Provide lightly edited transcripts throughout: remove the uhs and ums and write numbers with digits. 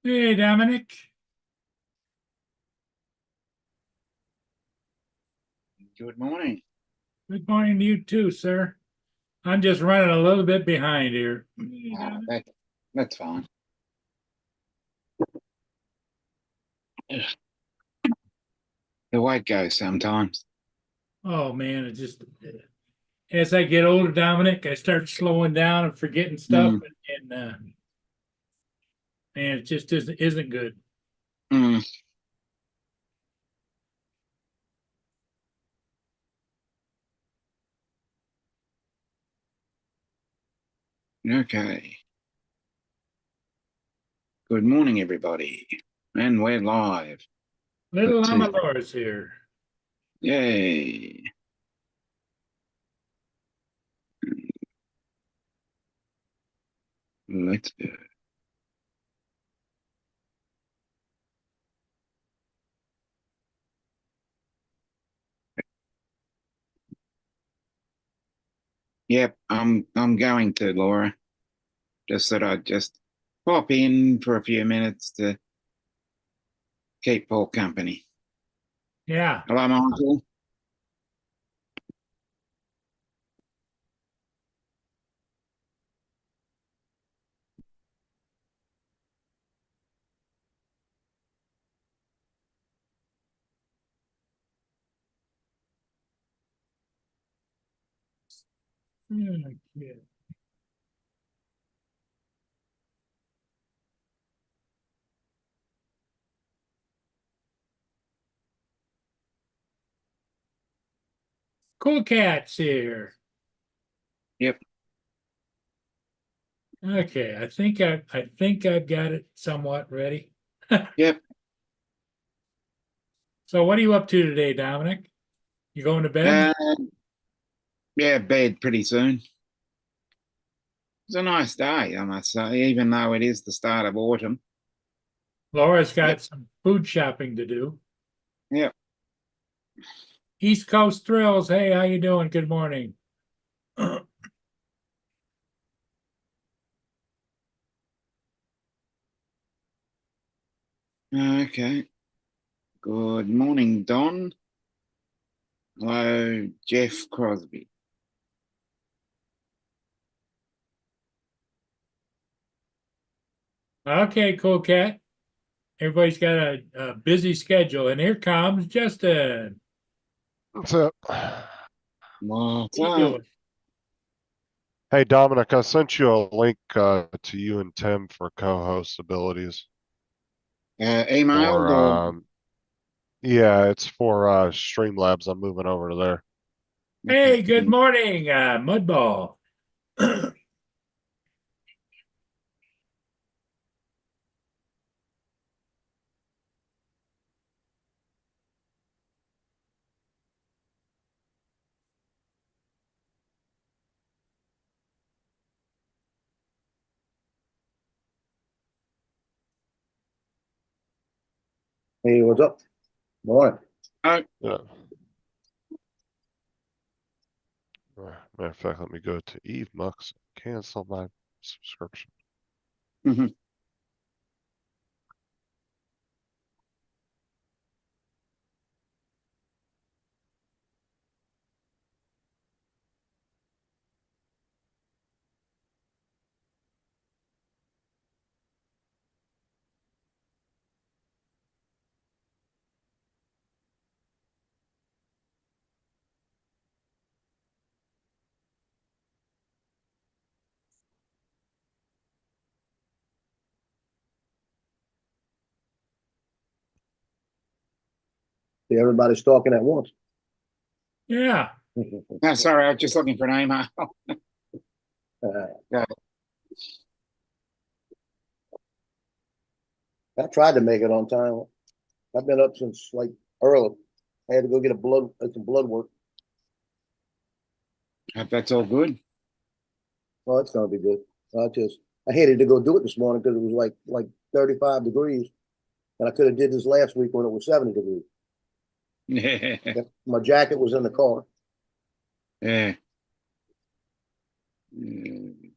Hey, Dominic. Good morning. Good morning to you too, sir. I'm just running a little bit behind here. Hey, Ah, Dominic. that's fine. Ugh, the way it goes sometimes. Oh man, it just as I get older, Dominic, I start slowing down and forgetting stuff, Mm, and man, it just isn't good. mm, okay. Good morning, everybody. And we're live for Little Tuesday. Amador's here. Yay. Let's go. Yep, I'm going to, Laura. Just that I'd just pop in for a few minutes to keep Paul company. Yeah. Hello, Michael. Yeah. Cool Cat's here. Yep, Okay, I think I've got it somewhat ready. yep. So what are you up to today, Dominic? You going to bed? Uh, yeah, bed pretty soon. It's a nice day, I must say, even though it is the start of autumn. Laura's Yep, got some food shopping to do. yep. East Coast Thrills. Hey, how you doing? Good morning. Okay. Good morning, Don. Hello, Jeff Crosby. Okay, cool cat. Everybody's got a busy schedule, and here comes Justin. What's up? What's How you up? doing? Hey, Dominic, I sent you a link to you and Tim for co-host abilities Emailed for or yeah, it's for Streamlabs. I'm moving over to there. Hey, good okay. morning, Mudball. Hey, what's up? Morning. Oh, Yeah. Matter of fact, let me go to Eve Mux, cancel my subscription. mhm. See, everybody's talking at once. Yeah. No, sorry, I was just looking for an email. Yeah. I tried to make it on time. I've been up since like early. I had to go get some blood work. Hope that's all good. Oh, it's gonna be good. I hated to go do it this morning because it was like 35 degrees, and I could have did this last week when it was 70 degrees. Yeah. My jacket was in the car. Yeah. Mm.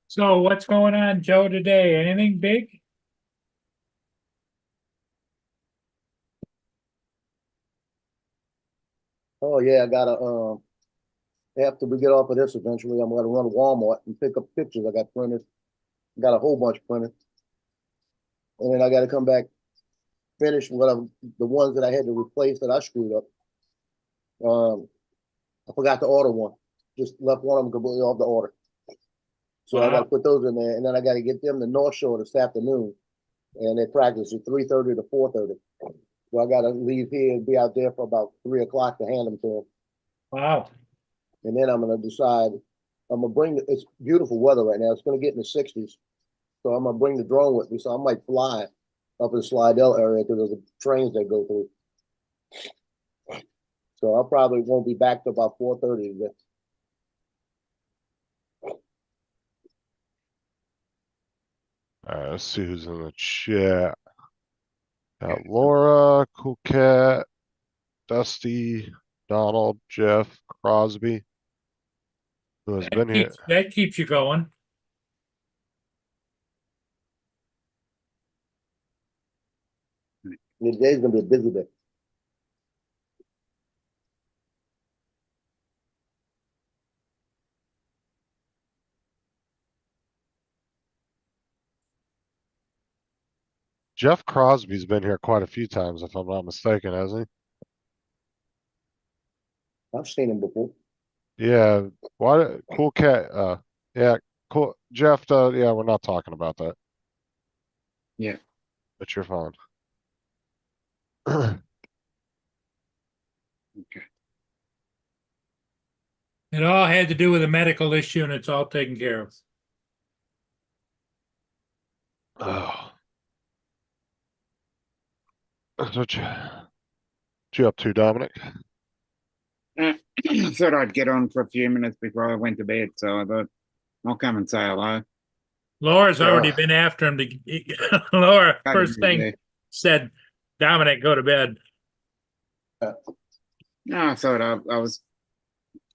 So what's going on, Joe, today? Anything big? Oh, yeah, I gotta, after we get off of this eventually, I'm gonna run to Walmart and pick up pictures I got printed. Got a whole bunch printed. And then I gotta come back, finish the ones that I had to replace that I screwed up. I forgot to order one. Just left one of them completely off the order. So I Wow. gotta put those in there, and then I gotta get them to North Shore this afternoon. And they practice at 3:30 to 4:30. So I gotta leave here and be out there for about 3 o'clock to hand them to them. Wow. And then I'm gonna decide, I'm gonna bring, it's beautiful weather right now. It's gonna get in the 60s. So I'm gonna bring the drone with me. So I might fly up in the Slidell area because there's the trains that go through. So I probably won't be back till about 4:30 today. Alright, let's see who's in the chat. Got Laura, Cool Cat, Dusty, Donald, Jeff, Crosby. Who has been here. That keeps you going. Today's gonna be a busy day. Jeff Crosby's been here quite a few times, if I'm not mistaken, hasn't I've seen him before. he? Yeah, why, Cool Cat, yeah, cool, Jeff, yeah, we're not talking about that. Yeah. But you're fine. Okay. It all had to do with a medical issue and it's all taken care of. Oh. What you up to, Dominic? I thought I'd get on for a few minutes before I went to bed, so I thought I'll come and say hello. Laura's already Yeah. been after him to Laura I first didn't thing do said, Dominic, go to bed. No, I thought I was,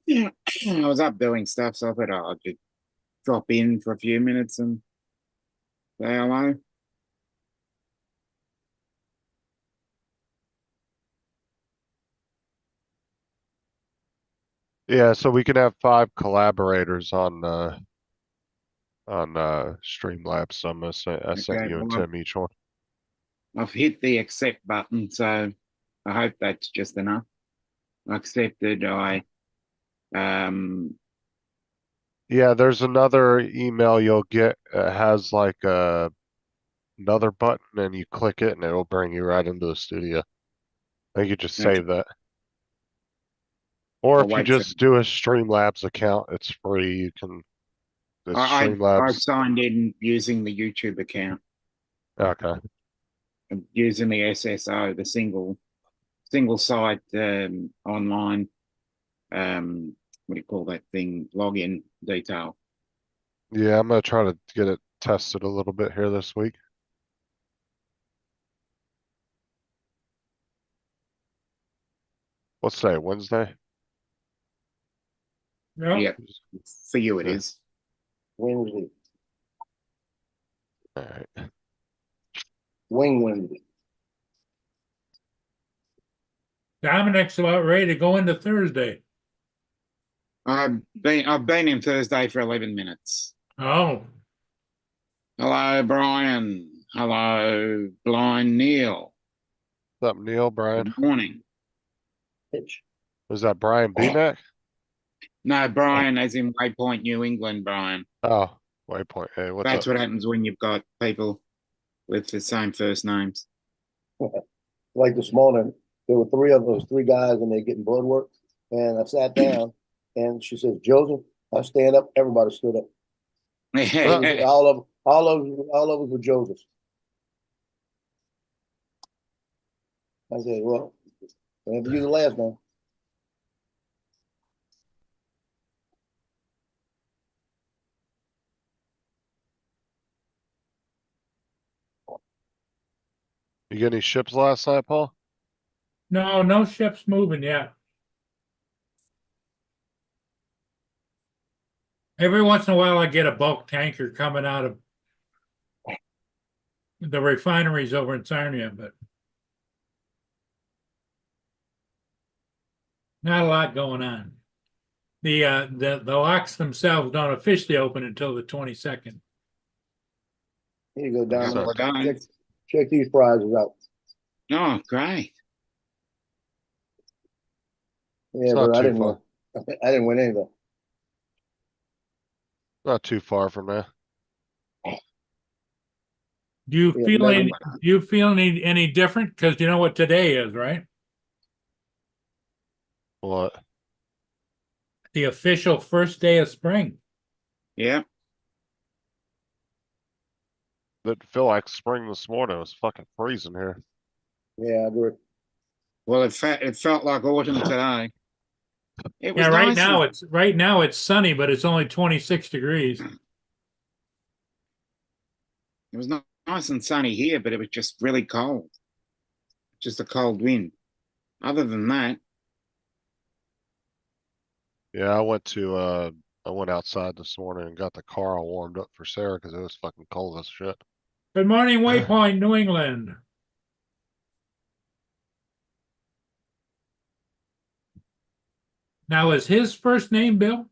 yeah, I was up doing stuff, so I thought I'd just drop in for a few minutes and say hello. Yeah, so we can have 5 collaborators on Streamlabs. So I sent Okay, you and well, Tim each one. I've hit the accept button, so I hope that's just enough. I accepted. Yeah, there's another email you'll get. Has like another button, and you click it, and it'll bring you right into the studio. I think you just Okay. save that. Or I'll if you wait for. just do a Streamlabs account, it's free. You can. It's I Streamlabs. signed in using the YouTube account, Okay. using the SSO, the single site online. What do you call that thing? Login detail. Yeah, I'm gonna try to get it tested a little bit here this week. What's today? Wednesday? No, Yeah, for you it Yeah. is. Wednesday, Alright. Wednesday. Dominic's about ready to go into Thursday. I've been in Thursday for 11 minutes. Oh, Hello, Brian. Hello, Blind Neil. What's up, Neil, Brian? Good morning. Pitch. Was that Brian BMAC? No, Brian, as in Waypoint, New England, Brian. Oh, Waypoint. Hey, what's That's up? what happens when you've got people with the same first names. Like this morning, there were three guys, and they're getting blood work. And I sat down, and she says, "Joseph," I stand up. Everybody stood up. All of us were Josephs. I said, "Well, I have to use the last name." You get any ships last night, Paul? no ship's moving yet. Every once in a while, I get a bulk tanker coming out of the refineries over in Sarnia, but Not a lot going on. The locks themselves don't officially open until the 22nd. Here you go, Yes, Dominic. sir. Couple of days. Check these prizes out. Oh, great. Yeah, not but I too didn't win. far. I didn't win anything. Not too far from there. Do you Yeah, feel never- any, do you feel any different? Because you know what today is, right? What? The official first day of spring. Yep. Didn't feel like spring this morning. It was fucking freezing here. Yeah, I agree. Well, it felt like autumn today. It was Yeah, nice. right now it's sunny, but it's only 26 degrees. It was nice and sunny here, but it was just really cold. Just a cold wind. Other than that, Yeah, I went outside this morning and got the car all warmed up for Sarah because it was fucking cold as shit. Good morning, Waypoint, New England. Now, is his first name Bill?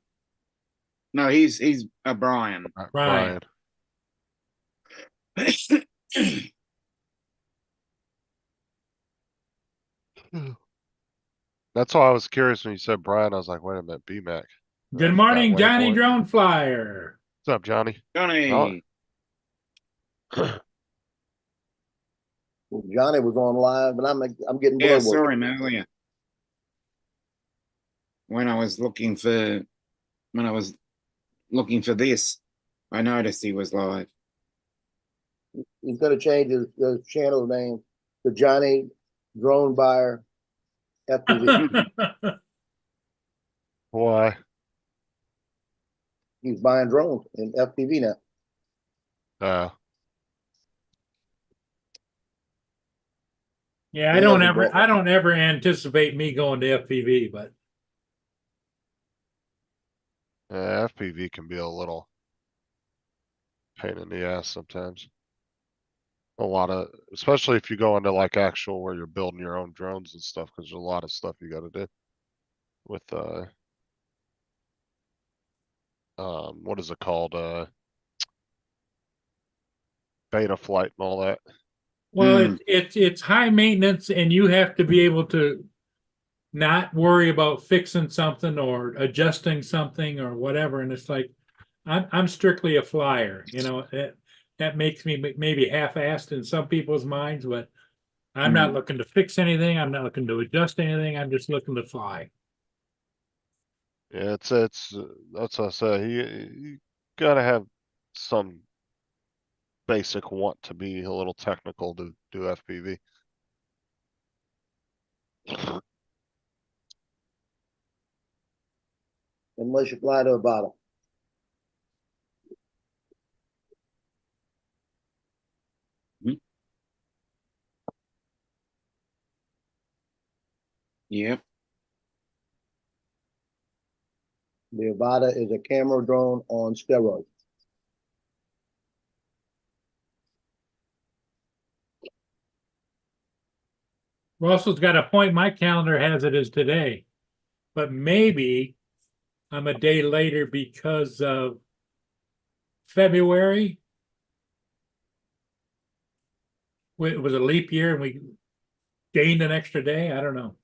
no, he's a Brian. Right. That's why I was curious when you said Brian. I was like, wait a minute, BMAC. Good I morning, forgot Johnny Waypoint. Drone Flyer. What's up, Johnny? Johnny. Johnny was on live, and I'm getting Yeah, I blood work. saw him earlier. When I was looking for this, I noticed he was live. He's gonna change his channel name to Johnny Drone Buyer FPV. Why? He's buying drones in FPV now. Yeah, He hasn't bought I one. don't ever anticipate me going to FPV, but FPV can be a little pain in the ass sometimes. A lot of, especially if you go into like actual where you're building your own drones and stuff, because there's a lot of stuff you got to do with what is it called? Beta flight and all that. well, it's high maintenance, and you have to be able to not worry about fixing something or adjusting something or whatever. And it's like I'm strictly a flyer, you know. That makes me maybe half-assed in some people's minds, but I'm not looking to fix anything. I'm not looking to adjust anything. I'm just looking to fly. Yeah, it's that's what I say. You gotta have some basic want to be a little technical to do FPV. Unless you fly to a bottom. Yep. The Avata is a camera drone on steroids. Russell's got a point. My calendar has it as today, but maybe I'm a day later because of February. It was a leap year and we gained an extra day. I don't know.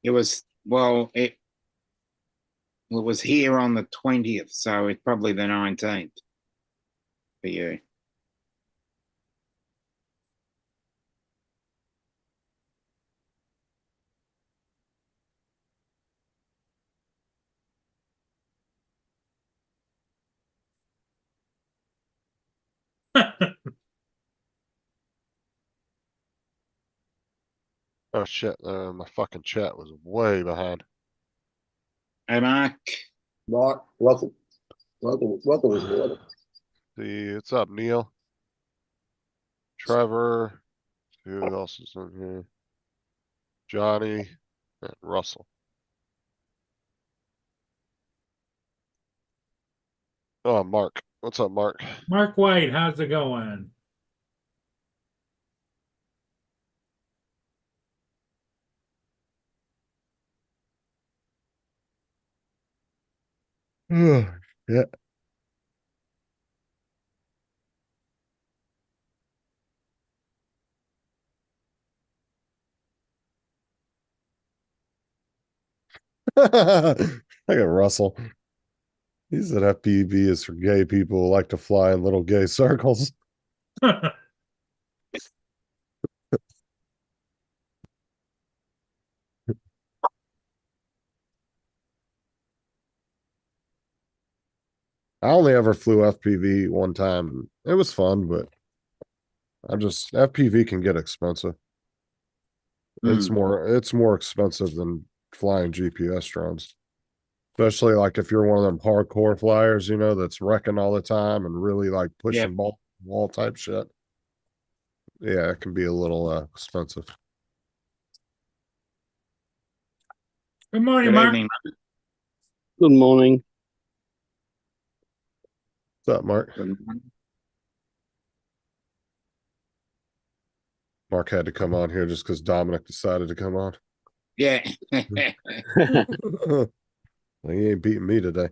It was it was here on the 20th, so it's probably the 19th for you. Oh shit, my fucking chat was way behind. Hey, Mark. Mark, Russell was good. See, what's up, Neil? Trevor. Who else is in here? Johnny and Russell. Oh, Mark. What's up, Mark? Mark White, how's it going? Yeah. Look at Russell. He said FPV is for gay people who like to fly in little gay circles. I only ever flew FPV one time. It was fun, but FPV can get expensive. It's more expensive than flying GPS drones. Especially like if you're one of them hardcore flyers, that's wrecking all the time and really like pushing wall type shit. Yeah, it can be a little expensive. Good morning, Good Mark. evening. Good morning. What's up, Mark? Good morning. Mark had to come on here just because Dominic decided to come on. Yeah. He ain't beating me today.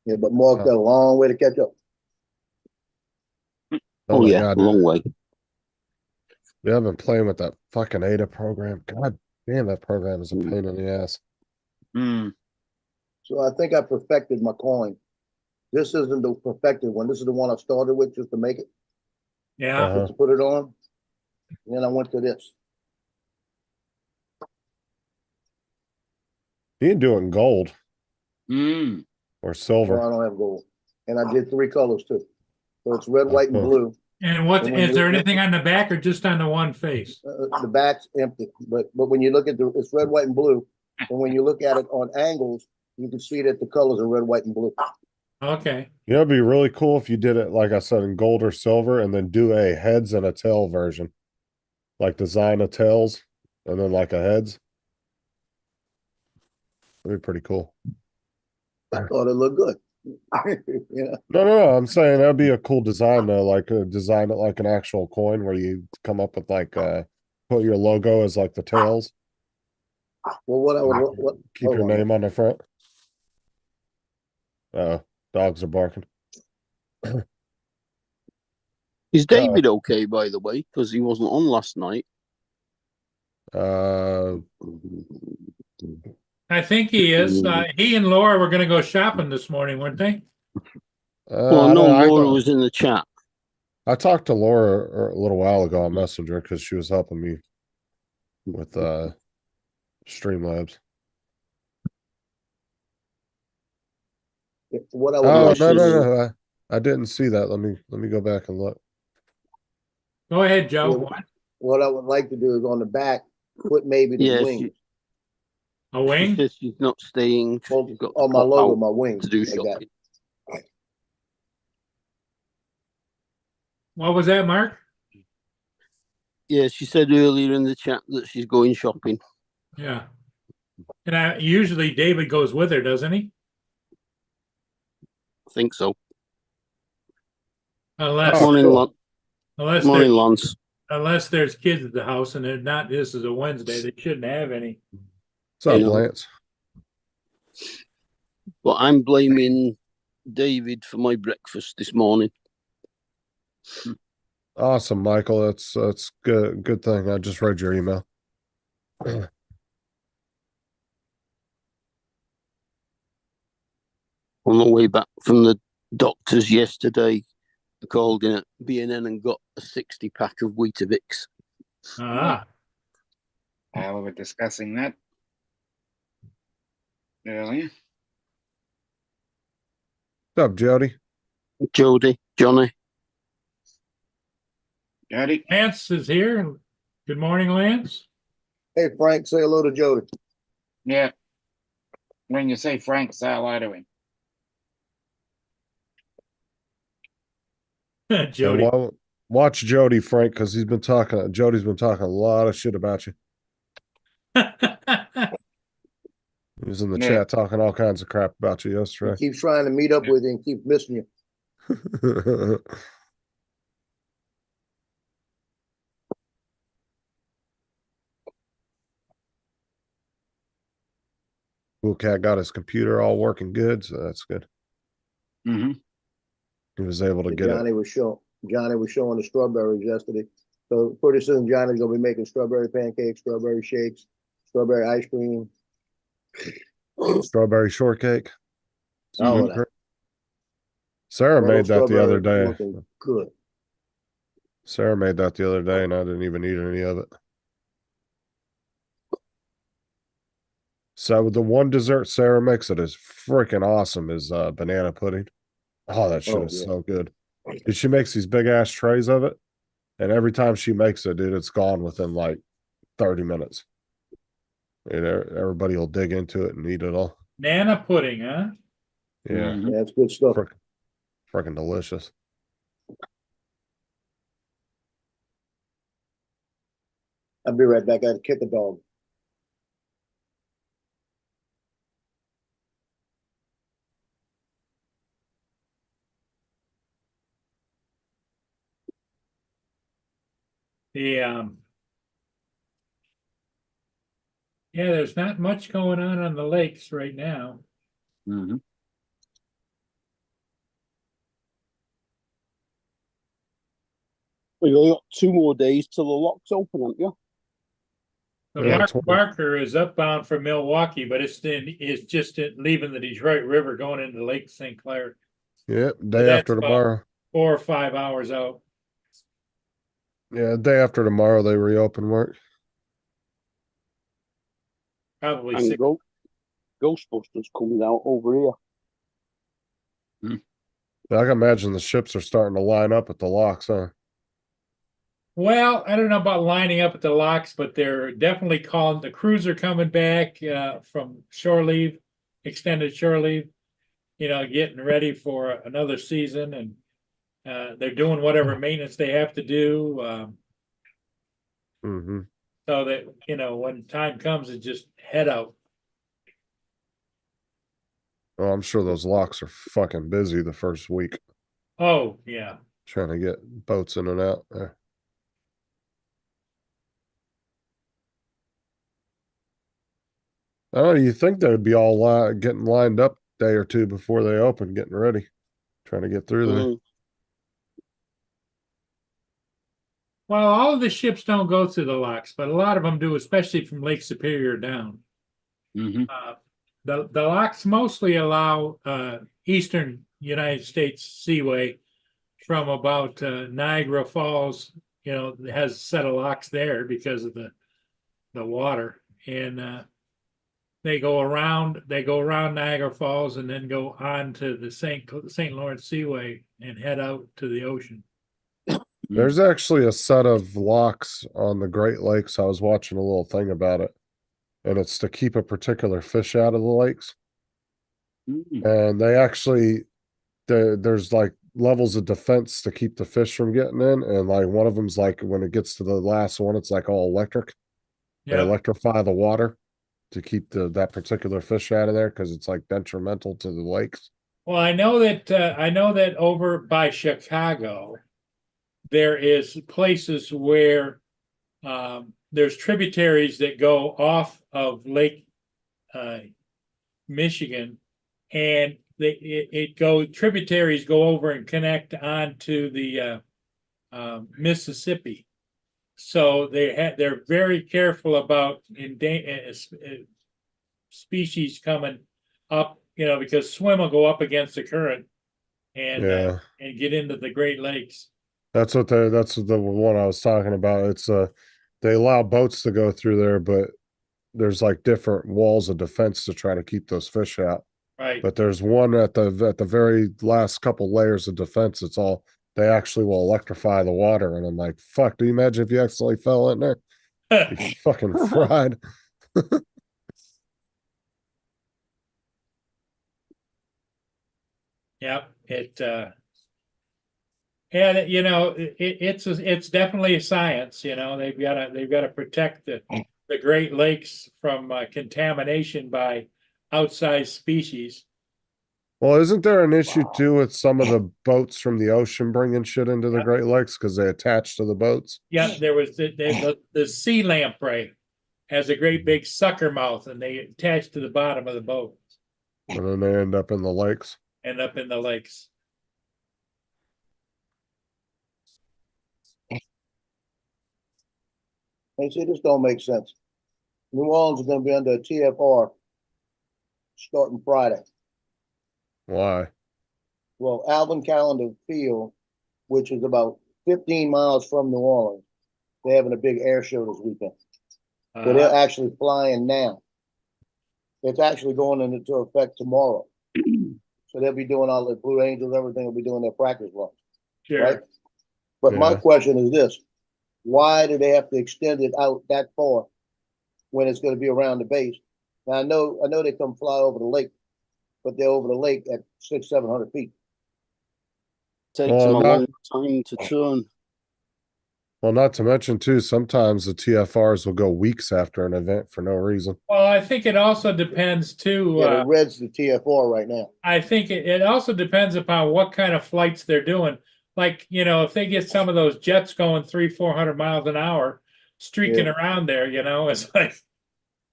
Yeah, but Mark got a long way to catch up. Oh, my yeah, God. long way. Yeah, I've been playing with that fucking Ada program. God damn, that program is a pain in the ass. So I think I perfected my coin. This isn't the perfected one. This is the one I started with just to make it, Yeah. Uh-huh. to put it on. And then I went to this. You can do it in gold Mm. or Oh, silver. I don't have gold. And I did 3 colors too. So it's red, white, and Uh-huh. blue. And what And when is you there look- anything on the back or just on the one face? The back's empty, but when you look at it's red, white, and blue. And when you look at it on angles, you can see that the colors are red, white, and blue. Okay. It'd be really cool if you did it, like I said, in gold or silver, and then do a heads and a tail version. Like design a tails and then like a heads. That'd be pretty cool. I thought it looked good. Yeah. No. I'm saying that'd be a cool design though. Like design it like an actual coin where you come up with like put your logo as like the tails. Well, what I would Keep your hold on. name on the front. Dogs are barking. Is David okay, by the way? Because he wasn't on last night. I think he is. He and Laura were going to go shopping this morning, weren't they? Well, no, Laura was in the chat. I talked to Laura a little while ago on Messenger because she was helping me with Streamlabs. What I Oh, would no. I didn't see that. Let me go back and look. Go ahead, Joe. Yeah. What I would like to do is on the back, put maybe the Yeah, wings. A She wing? says she's not staying. Well, She's got to on my pop logo, out my wings. to do like that. shopping. What was that, Mark? Yeah, she said earlier in the chat that she's going shopping. Yeah. And usually David goes with her, doesn't he? I think so. Unless, Morning, cool. unless, morning, there's, Lance. unless there's kids at the house and they're not, this is a Wednesday, they shouldn't have any. What's up, Yeah. Lance? But I'm blaming David for my breakfast this morning. Awesome, Michael. That's good. Good thing. I just read your email. On the way back from the doctors yesterday, I called in at B&N and got a 60-pack of Weetabix. Ah, We were discussing that earlier. What's up, Jody? Jody, Johnny. Jody? Lance is here. Good morning, Lance. Hey, Frank, say hello to Jody. Yeah. When you say Frank, say hello to him. Jody. And watch Jody, Frank, because Jody's been talking a lot of shit about you. He was in the chat talking all kinds of crap about you He yesterday. keeps trying to meet up with you and keep missing you. Cool Cat got his computer all working good, so that's good. Hmm. He was able to And get it. Johnny was showing the strawberries yesterday. So pretty soon Johnny's gonna be making strawberry pancakes, strawberry shakes, strawberry ice cream. Strawberry shortcake. All of Mhm. that. Sarah Red made that the other strawberries day. looking good. Sarah made that the other day, and I didn't even eat any of it. So the one dessert Sarah makes that is freaking awesome is banana pudding. Oh, that shit Oh, is yeah. so good. Dude, she makes these big ass trays of it, and every time she makes it, dude, it's gone within like 30 minutes. And everybody will dig into it and eat it all. Nana pudding, huh? Yeah, Mhm. That's good stuff. freaking delicious. I'll be right back. I gotta kick a dog. The yeah, there's not much going on the lakes right now. Hmm. Well, you only got 2 more days till the lock's open, haven't you? The Yeah, Mark 20. Barker is upbound from Milwaukee, but it's just leaving the Detroit River going into Lake St. Clair. Yep, So day that's after about tomorrow. 4 or 5 hours out. Yeah, day after tomorrow they reopen work. Probably And 6. Ghostbusters coming out over here. I can imagine the ships are starting to line up at the locks, huh? Well, I don't know about lining up at the locks, but they're definitely calling the crews are coming back from shore leave, extended shore leave, getting ready for another season, and they're doing whatever maintenance they have to do. Mm-hmm. So that, when time comes, it just head out. Oh, I'm sure those locks are fucking busy the first week Oh, yeah. trying to get boats in and out there. Oh, you think they'd be all getting lined up a day or two before they open, getting ready, trying to get through there. Mm. Well, all of the ships don't go through the locks, but a lot of them do, especially from Lake Superior down. Hmm. The locks mostly allow eastern United States seaway from about Niagara Falls. It has a set of locks there because of the water, and they go around Niagara Falls and then go on to the St. Lawrence Seaway and head out to the ocean. There's actually a set of locks on the Great Lakes. I was watching a little thing about it, and it's to keep a particular fish out of the lakes. And they actually, there's like levels of defense to keep the fish from getting in. And like one of them's like when it gets to the last one, it's like all electric. They Yeah. electrify the water to keep that particular fish out of there because it's like detrimental to the lakes. Well, I know that over by Chicago, there is places where there's tributaries that go off of Lake Michigan, and tributaries go over and connect onto the Mississippi. So they're very careful about species coming up, because swim will go up against the current and Yeah. and get into the Great Lakes. That's the one I was talking about. It's they allow boats to go through there, but there's like different walls of defense to try to keep those fish out. Right. But there's one at the very last couple layers of defense. It's all they actually will electrify the water, and I'm like, fuck. Do you imagine if you accidentally fell in there? You're fucking fried. Yep. It's definitely a science. They've got to protect the Great Lakes from contamination by outside species. Well, isn't there an issue too with some of the boats from the ocean bringing shit into the Great Lakes because they attach to the boats? Yeah, there was the sea lamprey has a great big sucker mouth, and they attach to the bottom of the boat, And then they end up in the lakes. end up in the lakes. They say this don't make sense. New Orleans is gonna be under a TFR starting Friday. Why? Well, Alvin Callender Field, which is about 15 miles from New Orleans, they're having a big air show this weekend. So they're actually flying now. It's actually going into effect tomorrow. So they'll be doing all the Blue Angels, everything will be doing their practice runs, right? Sure. But my Yeah. question is this: why do they have to extend it out that far when it's going to be around the base? Now I know they come fly over the lake, but they're over the lake at 600-700 feet. Takes Well, them a not- long time to turn. Well, not to mention too, sometimes the TFRs will go weeks after an event for no reason. Well, I think it also depends too. Yeah, the Red's the TFR right now. I think it also depends upon what kind of flights they're doing. Like, if they get some of those jets going 300-400 miles an hour, streaking Yeah. around there, it's like,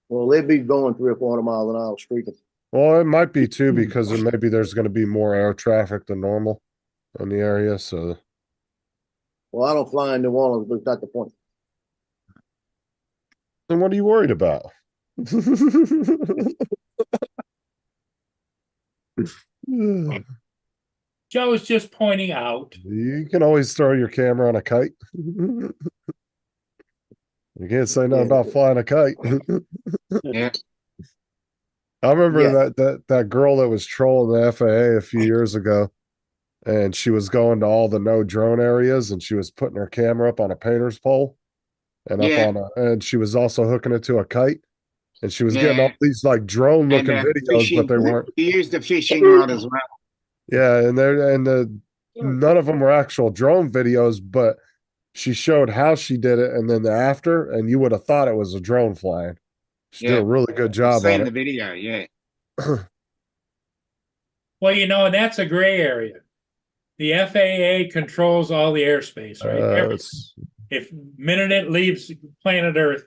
Well, they'd be going 300 or 400 miles an hour streaking. Well, it might be too because maybe there's going to be more air traffic than normal in the area. So Well, I don't fly in New Orleans, but it's not the point. then what are you worried about? Joe's just pointing out. You can always throw your camera on a kite. You can't say nothing about flying a kite. Yeah. I remember Yeah. that girl that was trolling the FAA a few years ago, and she was going to all the no drone areas, and she was putting her camera up on a painter's pole, and Yeah. and she was also hooking it to a kite, and she was getting all Yeah. these like drone And looking videos, but they weren't. You used the fishing rod as well. Yeah, and none of them were actual drone videos, but she showed how she did it, and then the after, and you would have thought it was a drone flying. She did Yeah. a really good I've job seen on the it. video, yeah. Well, and that's a gray area. The FAA controls all the airspace, right? It's- If minute it leaves planet Earth,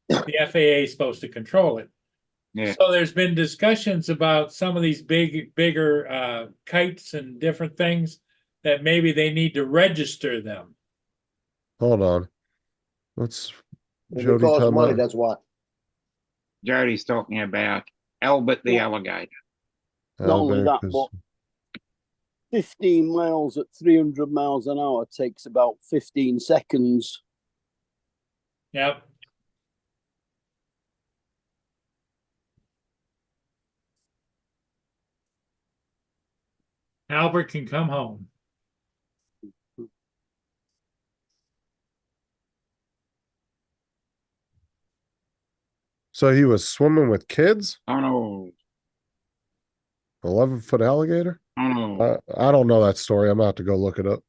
the FAA is supposed to control it. Yeah. So there's been discussions about some of these bigger kites and different things that maybe they need to register them. Hold on. What's If it Jody costs talking money, about? that's why. Jody's talking about Albert the alligator. Not only that, Albertus. but 15 miles at 300 miles an hour takes about 15 seconds. Yep. Albert can come home. So he was swimming with kids? Oh no. 11-foot alligator? Oh no. I don't know that story. I'm about to go look it up.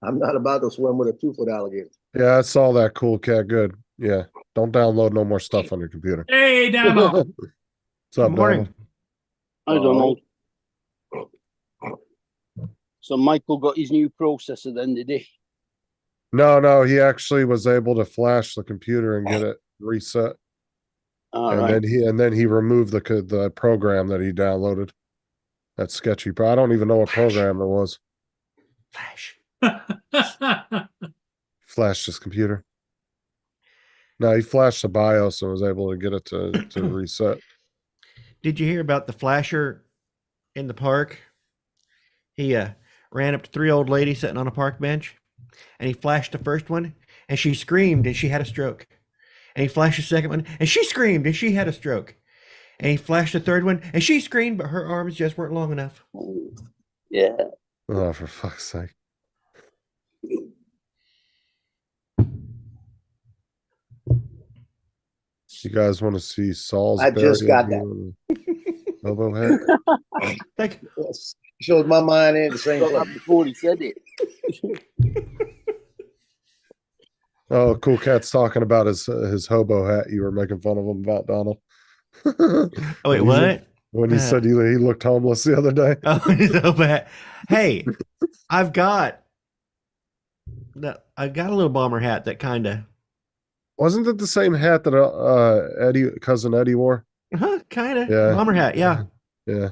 I'm not about to swim with a 2-foot alligator. Yeah, I saw that. Cool cat. Good. Yeah. Don't download no more stuff on your computer. Hey, Donald. What's up, Donald? I don't know. So Michael got his new processor then, did he? No, he actually was able to flash the computer and get it reset. All and right. then he removed the program that he downloaded. That sketchy. I don't even know what program it was. Flash. Flashed his computer. No, he flashed the BIOS and was able to get it to reset. Did you hear about the flasher in the park? He ran up to 3 old ladies sitting on a park bench, and he flashed the first one, and she screamed, and she had a stroke. And he flashed the second one, and she screamed, and she had a stroke. And he flashed the third one, and she screamed, but her arms just weren't long enough. Yeah. Oh, for fuck's sake. You guys want to see Saul's? I just got that. Hobo head. Like, Yes. Shows my mind in the same Got place. that before he said it. Oh, cool cat's talking about his hobo hat. You were making fun of him about, Donald. oh wait, what? When he said he looked homeless the other day. Oh, so bad. Hey, I've got a little bomber hat that kind of Wasn't it the same hat that cousin Eddie wore? Kind of. Yeah. Bomber hat. Yeah. Yeah.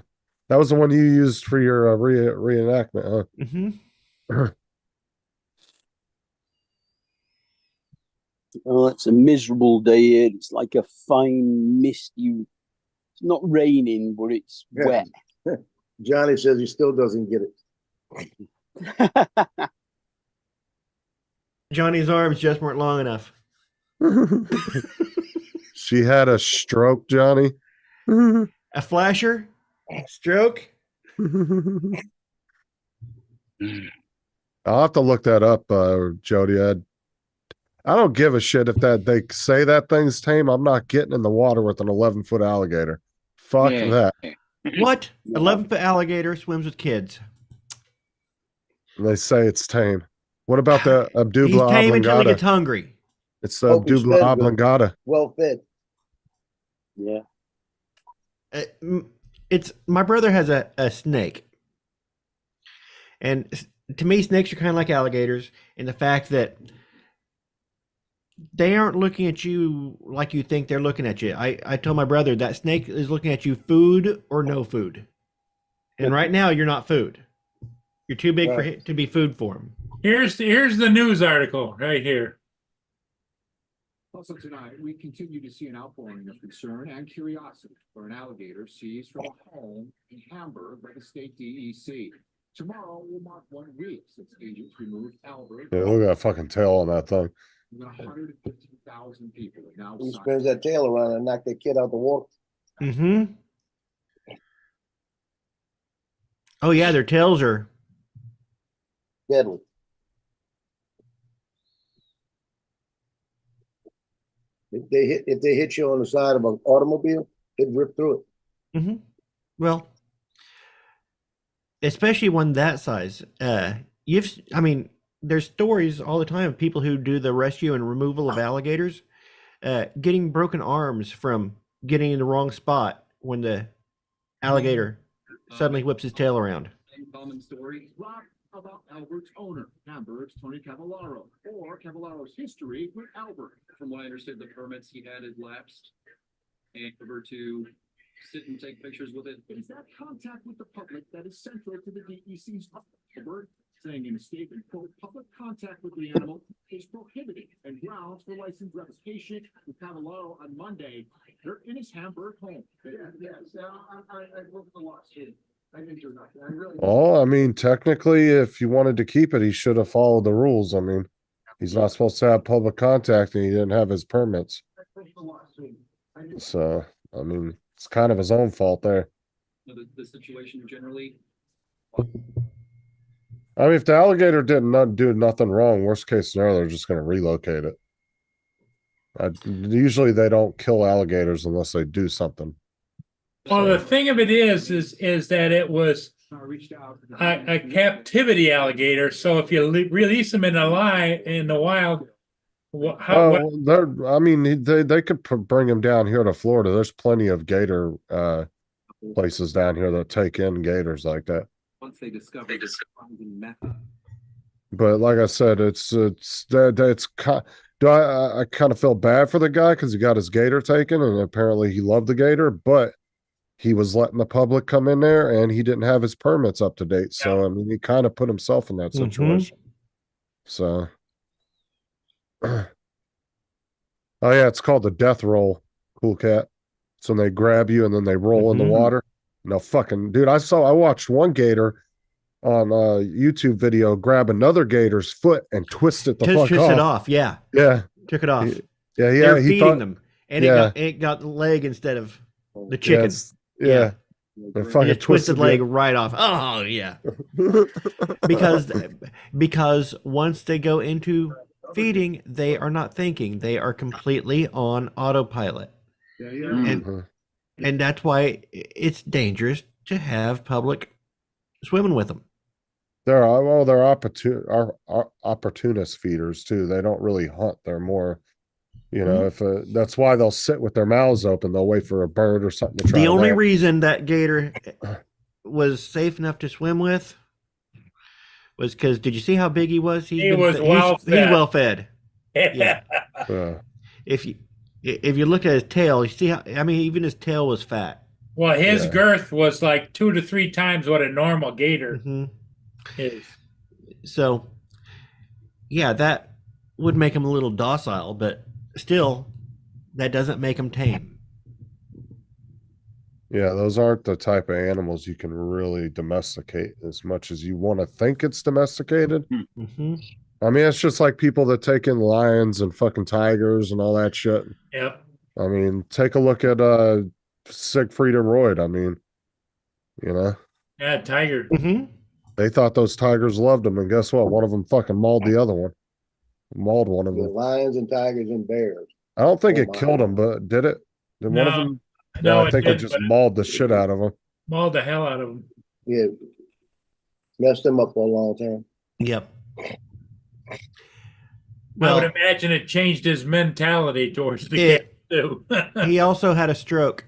That was the one you used for your reenactment, huh? Hmm. Oh, it's a miserable day here. It's like a fine misty. It's not raining, but it's Yeah. wet. Johnny says he still doesn't get it. Johnny's arms just weren't long enough. She had a stroke, Johnny. A flasher, stroke. I'll have to look that up, Jody. I don't give a shit if they say that thing's tame. I'm not getting in the water with an 11-foot alligator. Fuck Yeah. that. What? 11-foot alligator swims with kids. They say it's tame. What about the He's Abdubla tame until he gets oblongata? hungry. It's the Hope he's Abdubla fed good. oblongata. Well fed. Yeah. It's my brother has a snake, and to me, snakes are kind of like alligators in the fact that they aren't looking at you like you think they're looking at you. I told my brother that snake is looking at you, food or no food, and right now you're not food. You're too big for to be food for him. Here's the news article right here. Also tonight, we continue to see an outpouring of concern and curiosity for an alligator seized from a home in Hamburg by the state DEC. Tomorrow will mark 1 week since agents removed Albert. Yeah, look at that fucking tail on that thing. 150,000 people are now He spins that tail around and knock that kid out the water. Mm-hmm. Oh yeah, their tails are. Deadly. If they hit you on the side of an automobile, it'd rip through it. Mm-hmm. Well, especially one that size. I mean, there's stories all the time of people who do the rescue and removal of alligators, getting broken arms from getting in the wrong spot when the alligator suddenly whips his tail around. Common story about Albert's owner, Hamburg's Tony Cavallaro, or Cavallaro's history with Albert. From what I understood, the permits he had lapsed, and over to sit and take pictures with it. Is that contact with the public that is central to the DEC's Albert saying in a statement, quote, public contact with the animal is prohibited and grounds for license revocation with Cavallaro on Monday. They're in his Hamburg home. Yes, I looked at the lawsuit. I didn't do nothing. I really. Oh, I mean, technically, if you wanted to keep it, he should have followed the rules. I mean, he's not supposed to have public contact and he didn't have his permits. So, I mean, it's kind of his own fault there. The situation generally. I mean, if the alligator didn't do nothing wrong, worst case scenario, they're just going to relocate it. Usually they don't kill alligators unless they do something. Well, the thing of it is that it was a captivity alligator. So if you release them in the wild, I mean, they could bring him down here to Florida. There's plenty of gator places down here that take in gators like that. Once they discover the surprising method. But like I said, I kind of feel bad for the guy because he got his gator taken and apparently he loved the gator, but he was letting the public come in there and he didn't have his permits up to date. So, I mean, he kind of put himself in that situation. So, oh, yeah, it's called the death roll, Cool Cat. So they grab you and then they roll in the water. No fucking dude, I watched one gator on a YouTube video grab another gator's foot and twist it Twist it off. Yeah. Yeah. Took it off. Yeah. They're He feeding them. And it got the leg instead of the chicken. Yeah. They just twisted leg right off. Oh yeah. because once they go into feeding, they are not thinking. They are completely on autopilot. And that's why it's dangerous to have public swimming with them. They're opportunist feeders too. They don't really hunt. They're more, if that's why they'll sit with their mouths open. They'll wait for a bird or something to try. The only reason that gator was safe enough to swim with was because did you see how big he was? He's well fed. Yeah. if you look at his tail, you see how, I mean, even his tail was fat. Well, his Yeah. girth was like 2 to 3 times what a normal gator Hmm. is. So, yeah, that would make him a little docile, but still, that doesn't make him tame. Yeah, those aren't the type of animals you can really domesticate as much as you want to think it's domesticated. Hmm. I mean, it's just like people that take in lions and fucking tigers and all that shit. Yep. I mean, take a look at Siegfried and Roy. I mean, you know, Yeah, tiger. Hmm. they thought those tigers loved them, and guess what? One of them fucking mauled the other one. Mauled one of Yeah, them. lions and tigers and bears. I don't think Oh it my. killed him, but did it? Did one of No, them? no, I it think it didn't, just but it mauled the shit out of him. mauled the hell out of him. Yeah, messed him up for a long time. Yep. I Well, would imagine it changed his mentality towards the It- game too. he also had a stroke,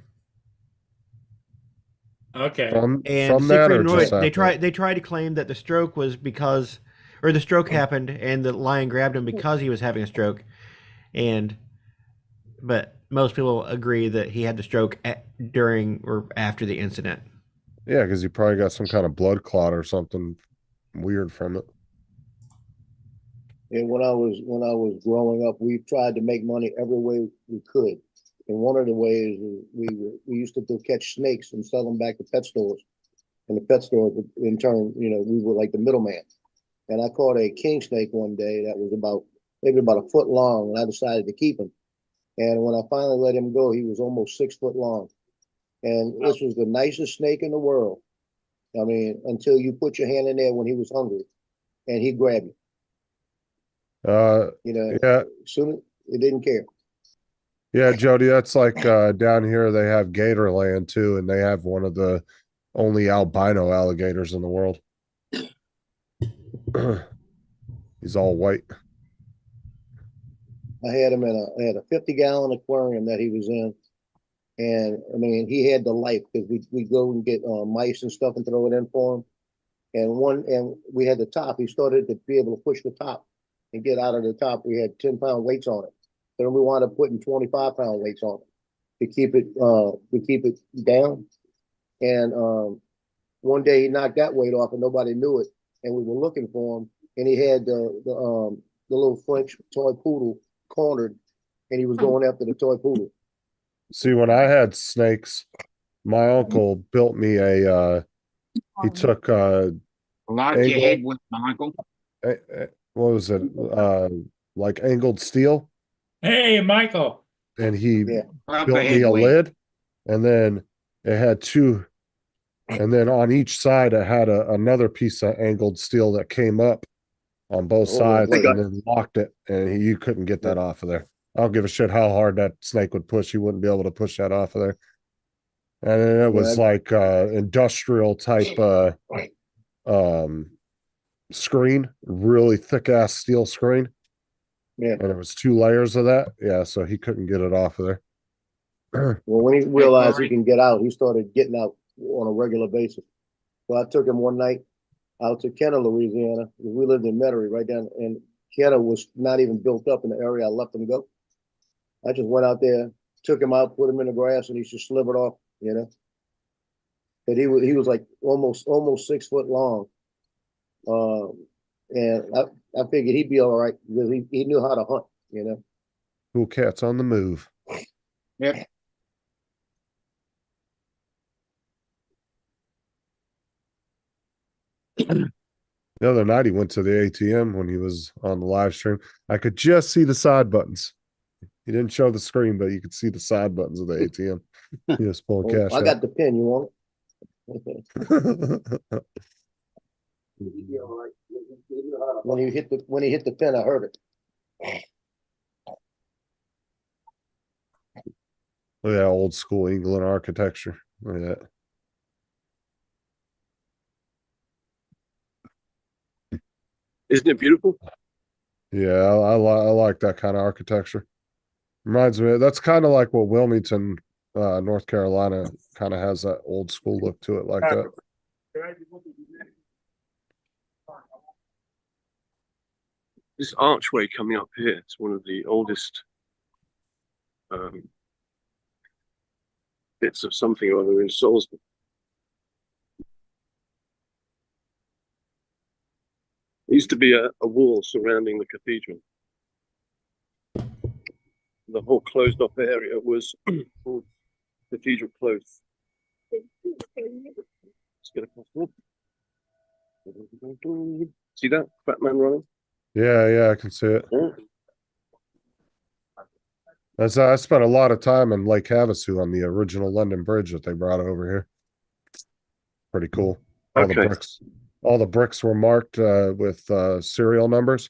Okay. From and that, Siegfried or and Roy, just they after? tried to claim that the stroke was because, or the stroke happened, and the lion grabbed him because he was having a stroke, but most people agree that he had the stroke during or after the incident. Yeah, because he probably got some kind of blood clot or something weird from it. And when I was growing up, we tried to make money every way we could. And one of the ways we used to go catch snakes and sell them back to pet stores. And the pet stores, in turn, we were like the middleman. And I caught a king snake one day that was maybe about a foot long, and I decided to keep him. And when I finally let him go, he was almost 6 foot long. And this was the nicest snake in the world. I mean, until you put your hand in there when he was hungry, and he grabbed you. Yeah, Soon it didn't care. yeah, Jody, that's like down here they have Gatorland too, and they have one of the only albino alligators in the world. He's all white. I had him I had a 50-gallon aquarium that he was in. And I mean, he had the life because we go and get mice and stuff and throw it in for him. And we had the top. He started to be able to push the top and get out of the top. We had 10-pound weights on it. Then we wound up putting 25-pound weights on it to keep it down. And one day he knocked that weight off and nobody knew it. And we were looking for him, and he had the little French toy poodle cornered, and he was going after the toy poodle. See, when I had snakes, my uncle built me he took Lock your Angle. head with Michael. what was it? Like angled steel, Hey, Michael. and he Yeah. Rub built the me head a weight. lid, and then it had two, and then on each side it had another piece of angled steel that came up on both Oh, sides they and got- then locked it, and you couldn't get that off of there. I don't give a shit how hard that snake would push; you wouldn't be able to push that off of there. And then it was Yeah. like industrial type screen, really thick ass steel screen. Yeah. And it was 2 layers of that. Yeah, so he couldn't get it off of there. Well, when he realized he Corey. can get out, he started getting out on a regular basis. So I took him one night out to Kenner, Louisiana. We lived in Metairie, right down, and Kenner was not even built up in the area I let him go. I just went out there, took him out, put him in the grass, and he just slivered off, But he was like almost 6 foot long. And I figured he'd be all right because he knew how to hunt. Cool cats on the move. Yep. The other night he went to the ATM when he was on the live stream. I could just see the side buttons. He didn't show the screen, but you could see the side buttons of the ATM. He was pulling Well, cash I got the pin. You want it? out. When he hit the pin, I heard it. Look at that old school England architecture. Look at that. Isn't it beautiful? Yeah, I like that kind of architecture. Reminds me, that's kind of like what Wilmington, North Carolina, kind of has that old school look to it, like that. This archway coming up here is one of the oldest bits of something or other in Salisbury. There used to be a wall surrounding the cathedral. The whole closed off area was called Cathedral Close. Let's get across there. See that fat man running? Yeah, I can see it. Yeah. That's I spent a lot of time in Lake Havasu on the original London Bridge that they brought over here. Pretty cool. All Okay. the bricks were marked with serial numbers,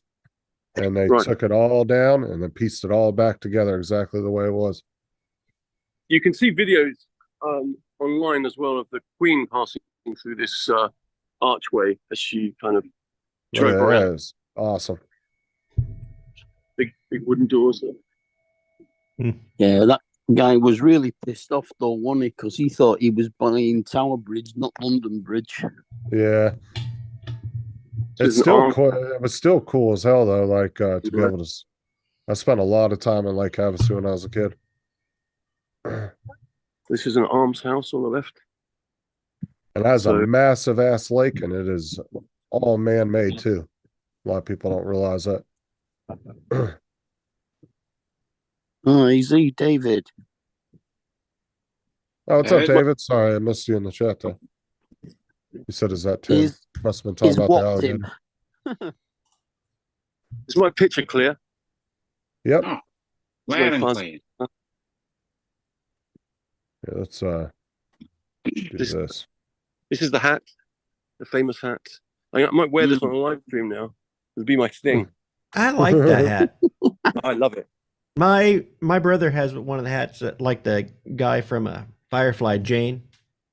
and they Right. took it all down and then pieced it all back together exactly the way it was. You can see videos online as well of the Queen passing through this archway as she kind of drove Yeah, around. it's awesome. Big wooden doors. Yeah, that guy was really pissed off though, wasn't he? Because he thought he was buying Tower Bridge, not London Bridge. Yeah. This It's is still arm- cool. It was still cool as hell though. Like to be Yeah. able to. I spent a lot of time in Lake Havasu when I was a kid. This is an almshouse on the left. And has So- a massive ass lake, and it is all man made too. A lot of people don't realize that. Oh, easy, David. Oh, what's up, Hey. David? Sorry, I missed you in the chat there. You said, "Is that Tim?" Is Must have been is talking about the what, alligator. Tim? Is my picture clear? Yep. Oh. It's Loud very and fuzzy. clear. Yeah, let's do This- this. This is the hat, the famous hat. I might wear this Mm. on a live stream now. It'll be my thing. I like that hat. I love it. My brother has one of the hats that, like the guy from Firefly, Jane,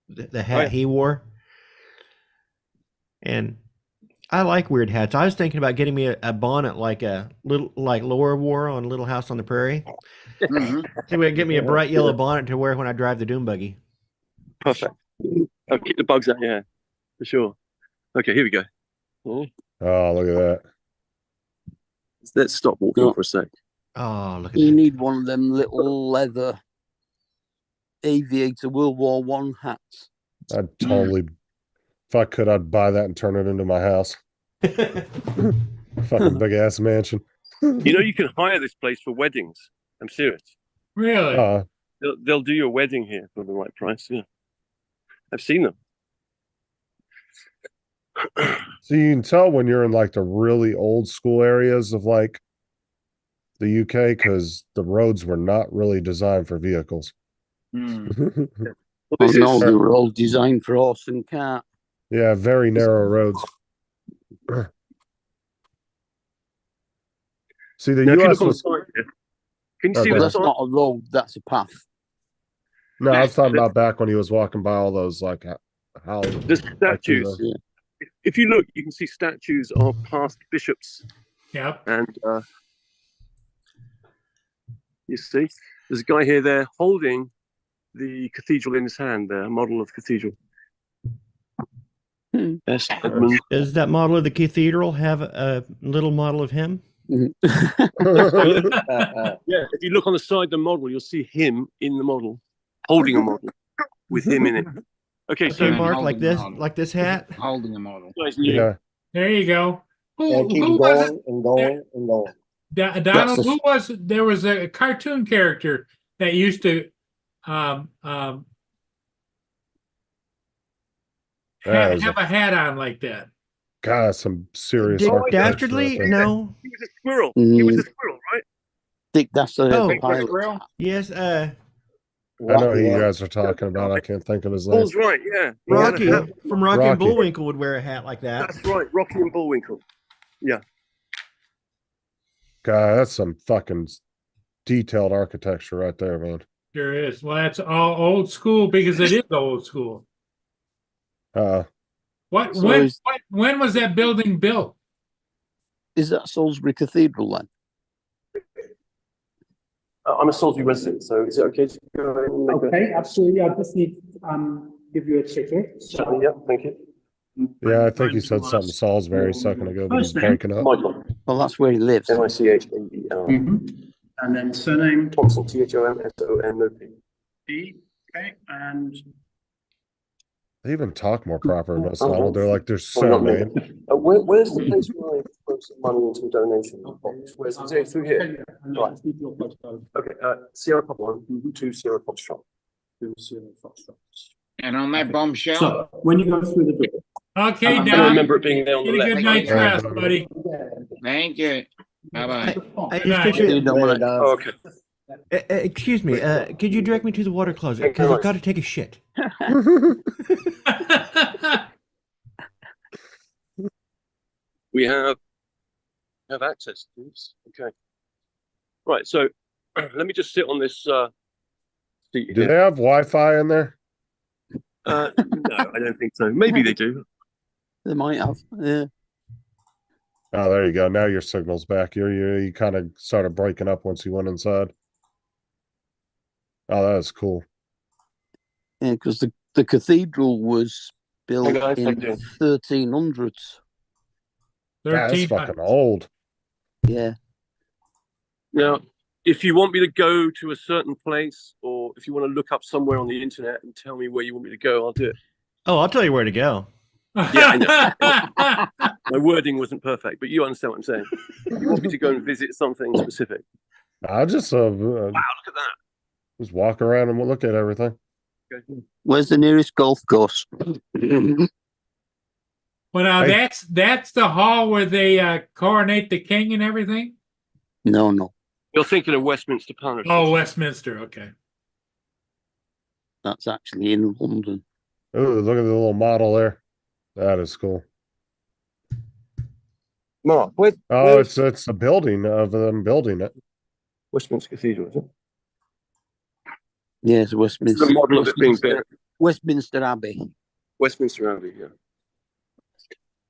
the hat yeah. he wore. And I like weird hats. I was thinking about getting me a bonnet like Laura wore on Little House on the Prairie. Mhm. So we get me a bright yellow bonnet to wear when I drive the doom buggy. Perfect. I'll keep the bugs out, yeah, for sure. Okay, here we go. Oh, look at that. Let's stop walking No. for a sec. Oh, look at You that. need one of them little leather aviator World War One hats. I'd totally, if I could, I'd buy that and turn it into my house. Fucking big ass mansion. You know, you can hire this place for weddings. I'm serious. Really? They'll do your wedding here for the right price. Yeah, I've seen them. So you can tell when you're in like the really old school areas of like the UK because the roads were not really designed for vehicles. Mm. Well, Oh this no, is they were all designed for horse and cart. Yeah, very narrow roads. See, the now, if you US look on the was side here, can you Oh, see go But the ahead. that's sign? not a road, that's a path. no, I was talking about back when he was walking by all those like how There's statues. the- If you look, you can see statues of past bishops, Yep. and you see, there's a guy here there holding the cathedral in his hand. There, a model of cathedral. Hmm. Yes, Edmund. Does that model of the cathedral have a little model of him? Yeah, if you look on the side of the model, you'll see him in the model, holding a model with him in it. Okay, so Okay, Yeah, Mark, holding like the this, model. like this hat. Holding a model. guys new. yeah. There you go. And keep Who was it? going and going and going. Donald, That's a- who was there was a cartoon character that used to That is have a hat on like that. God, some serious Dick architecture right Dastardly? there. No. He was a squirrel. He was a Mm. squirrel, right? Dick, that's a Oh. pilot. Yes, I know who you Rocky, guys are talking about. I can't think of his name. Paul's right. Yeah, He had a Rocky hat. from Rocky and Rocky. Bullwinkle would wear a hat like that. That's right, Rocky and Bullwinkle. God, that's some fucking detailed architecture right there, man. Sure is. Well, that's all old school because it is old school. What So when was that building built? Is that Salisbury Cathedral then? I'm a Salisbury resident, so is it okay to go ahead and make Okay, absolutely. I just need to give you a ticket. a yeah, thank you. Yeah, I think he said something Salisbury a second ago, but he's breaking up. Michael, Well, that's where he lives. MICHAEL. And then surname? Thompson, Thomson. Okay, and They even talk more proper in this Oh, novel. well. They're like their Well, not me. surname. Where's the place where I put some money into a donation box? Where's is it through here? Right. Okay, Sierra Pop 1, 2 Sierra Foxtrot. 2 Sierra Foxtrot. And on that bombshell, So when you go through the door. Okay, I don't Don. remember it being there on the Get a left. good night's Yeah. rest, buddy. thank you. Bye bye. I Good just night. picture, See you, Dominic. Oh, okay. excuse me, could you direct me to the water closet? Thank you Because very I've got to take a shit. We have access to this. Okay. Right, so let me just sit on this seat Do here. they have Wi-Fi in there? No, I don't think so. Maybe they do. They might have. Yeah. Oh, there you go. Now your signal's back. You kind of started breaking up once you went inside. Oh, that is cool. Yeah, because the cathedral was built Hey guys, how you in doing? 1300s. That's 13. fucking old. Yeah. Now, if you want me to go to a certain place, or if you want to look up somewhere on the internet and tell me where you want me to go, I'll do it. Oh, I'll tell you where to go. Yeah, My wording wasn't perfect, but you understand what I'm saying. You want me to go and visit something specific? I just Wow, look at that. just walk around and look at everything. Where's the nearest golf course? Well, now Hey. that's the hall where they coronate the king and everything. No. You're thinking of Westminster Palace. Oh, Westminster. Okay. That's actually in London. Ooh, look at the little model there. That is cool. Mark, where? Oh, where's it's a building of them building it. Westminster Cathedral, is it? Yes, This is Westminster. the model of it being built. Westminster Abbey. Westminster Abbey, yeah.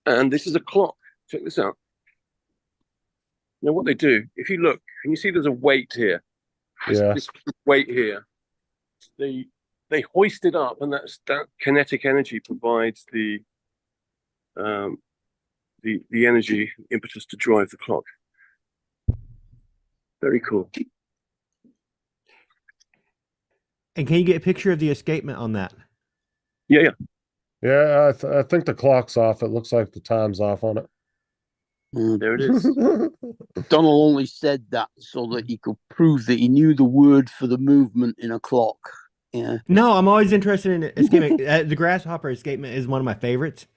And this is a clock. Check this out. Now, what they do, if you look, can you see there's a weight here? Yeah. This weight here. They hoist it up, and that kinetic energy provides the energy impetus to drive the clock. Very cool. And can you get a picture of the escapement on that? Yeah. Yeah, I think the clock's off. It looks like the time's off on it. There it is. Donald only said that so that he could prove that he knew the word for the movement in a clock. Yeah. No, I'm always interested in escapement. The grasshopper escapement is one of my favorites.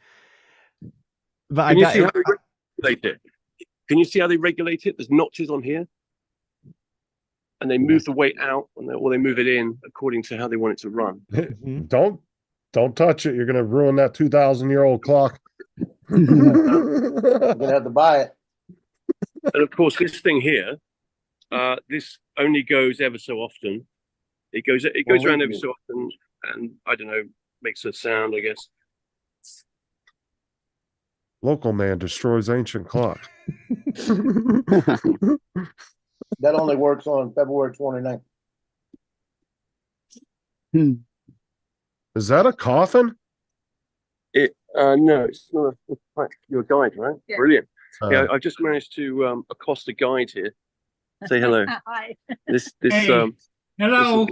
But Can you see how they regulate it? Can you see how they regulate it? There's notches on here. And they move the weight out, or they move it in according to how they want it to run. Don't touch it. You're gonna ruin that 2,000-year-old clock. You're gonna have to buy it. And of course, this thing here, this only goes ever so often. It goes around ever so often, and I don't know, makes a sound, I guess. Local man destroys ancient clock. That only works on February 29th. Is that a coffin? No, it's not. You're a guide, right? Yeah. Brilliant. Yeah, Uh, I've just managed to accost a guide here. Say hello. Hi. This Hey. Hello.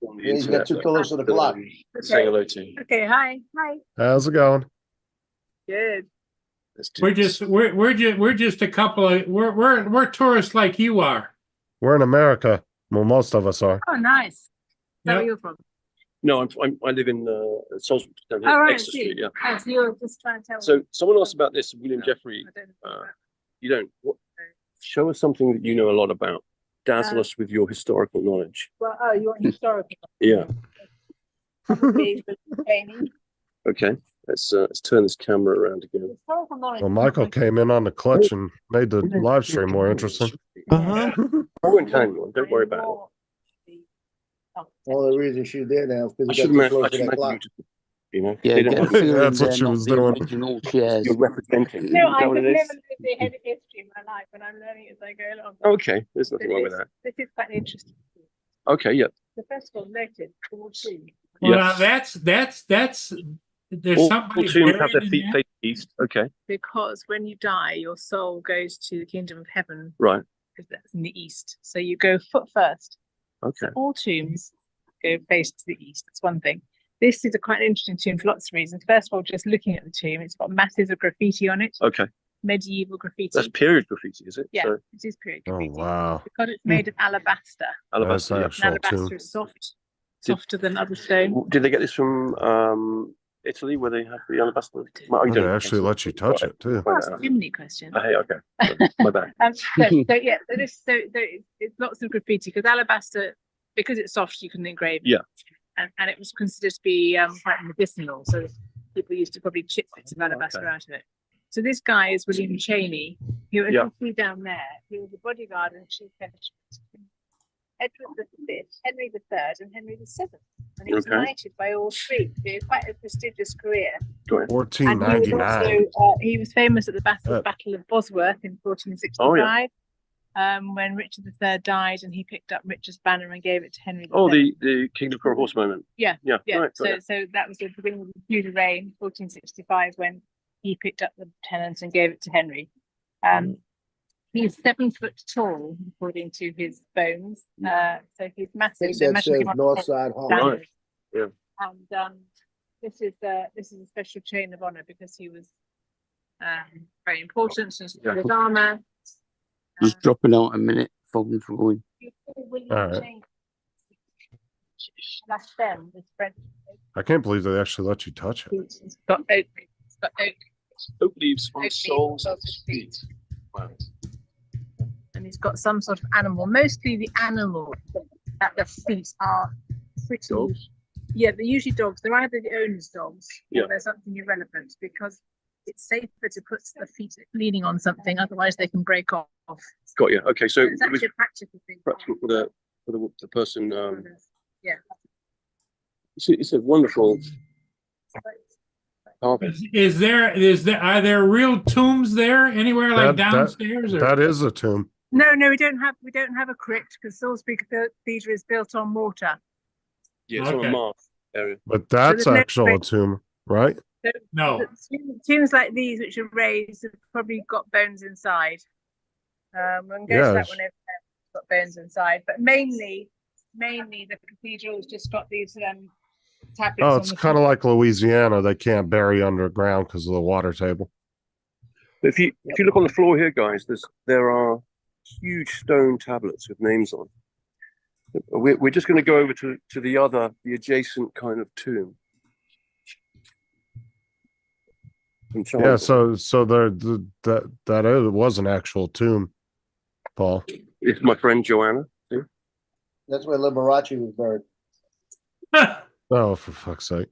on the He's got internet, 2 colors to the clock. Say hello to. Okay, hi. Hi. how's it going? Good. Let's do We're this. just a couple of we're tourists like you are. We're in America. Well, most of us are. Oh, nice. Is that where Yep. you're from? No, I live in Salisbury, down here, Oh, right. I Exeter see. Street. Yeah. Oh, so you're just trying to tell So me. someone asked about this, William Jeffrey. I don't know about You don't. Show us something that you know a lot about. Dazzle Uh, us with your historical knowledge. Well, oh, you want historical? Yeah. Probably with painting. Okay. Let's turn this camera around again. Historical knowledge. Well, Michael came in on the clutch and made the live stream more interesting. Uh-huh. I won't tell anyone. Don't worry about it. Only reason she's there now is I because should you got too imagine, close to that clock. you know, Yeah, they get a don't, feeling That's what they're she not was the doing. original chairs. you're representing. No, Is I that what have it never is? lived the head of history in my life, but I'm learning as I go along. Okay, there's nothing wrong with that. This is quite interesting. Okay, yeah. The festival noted Wall Street. Well, Yes. now that's there's All somebody tombs have buried their in feet there? facing east. Okay, Because when you die, your soul goes to the kingdom of heaven, right. because that's in the east. So you go foot first. Okay. All tombs go face to the east. That's one thing. This is a quite interesting tomb for lots of reasons. First of all, just looking at the tomb, it's got masses of graffiti on it. Okay. Medieval graffiti. That's period graffiti, is it? Yeah, So, it is period Oh, graffiti. wow. Because it's made of alabaster. alabaster. That's Yeah. actual And alabaster tomb. is softer than other stone. Did they get this from Italy, where they have the alabaster? Well, you They don't actually let you touch it too. Find That's that a out. chimney question. Hey, okay. My bad. It's lots of graffiti because alabaster, because it's soft, you can engrave it. Yeah. And it was considered to be quite medicinal, so people used to probably chip bits of alabaster okay. out of it. So this guy is William Cheney, who, as Yeah. you see down there, he was a bodyguard and chief punishment. Edward V, Henry III, and Henry VII, and he was Okay. knighted by all three. So he had quite a prestigious career. Go ahead. And he was 1499. also he was famous at the That- Battle of Bosworth in 1465. Oh, yeah. When Richard III died, and he picked up Richard's banner and gave it to Henry. Oh, VII. the Kingdom for a Horse moment. Yeah. Yeah. Right, got So it. so that was the beginning of the Tudor reign, 1465, when he picked up the tenant and gave it to Henry. He's 7 foot tall, according to his bones. So he's I massive. think So that imagine says him on north a side hall. standard. Right. Yeah. And this is a special chain of honor because he was very important. So Yeah. his armor. Just dropping out a minute. Phone's going. All right. That's them, this French. I can't believe they actually let you touch it. It's got oak. It's got oak. Oak leaves from Oak leaves soles from of soles of feet. Wow. And he's got some sort of animal. Mostly the animals at the feet are pretty. Dogs? Yeah, they're usually dogs. They're either the owner's dogs Yeah. or they're something irrelevant because it's safer to put the feet leaning on something, otherwise they can break off. Got you. Okay, so It's it was actually a practical thing. practical for the person. Yeah. It's a wonderful carving. Are there real tombs there anywhere like That- downstairs? Or? That is a tomb. No, we don't have a crypt because Salisbury Cathedral is built on mortar. Yeah, it's on Okay. a Mars area. But that's there's no actual a great- tomb, right? No. Tombs like these, which are raised, have probably got bones inside. We'll go to that Yes. one over there. It's got bones inside, but mainly the cathedral's just got these tablets. Oh, on it's the kind of floor. like Louisiana. They can't bury underground because of the water table. But if you look on the floor here, guys, there are huge stone tablets with names on. We're just going to go over to the adjacent kind of tomb. Yeah, so that was an actual tomb, Paul. It's my friend Joanna. See? That's where Liberace was buried. Oh, for fuck's sake!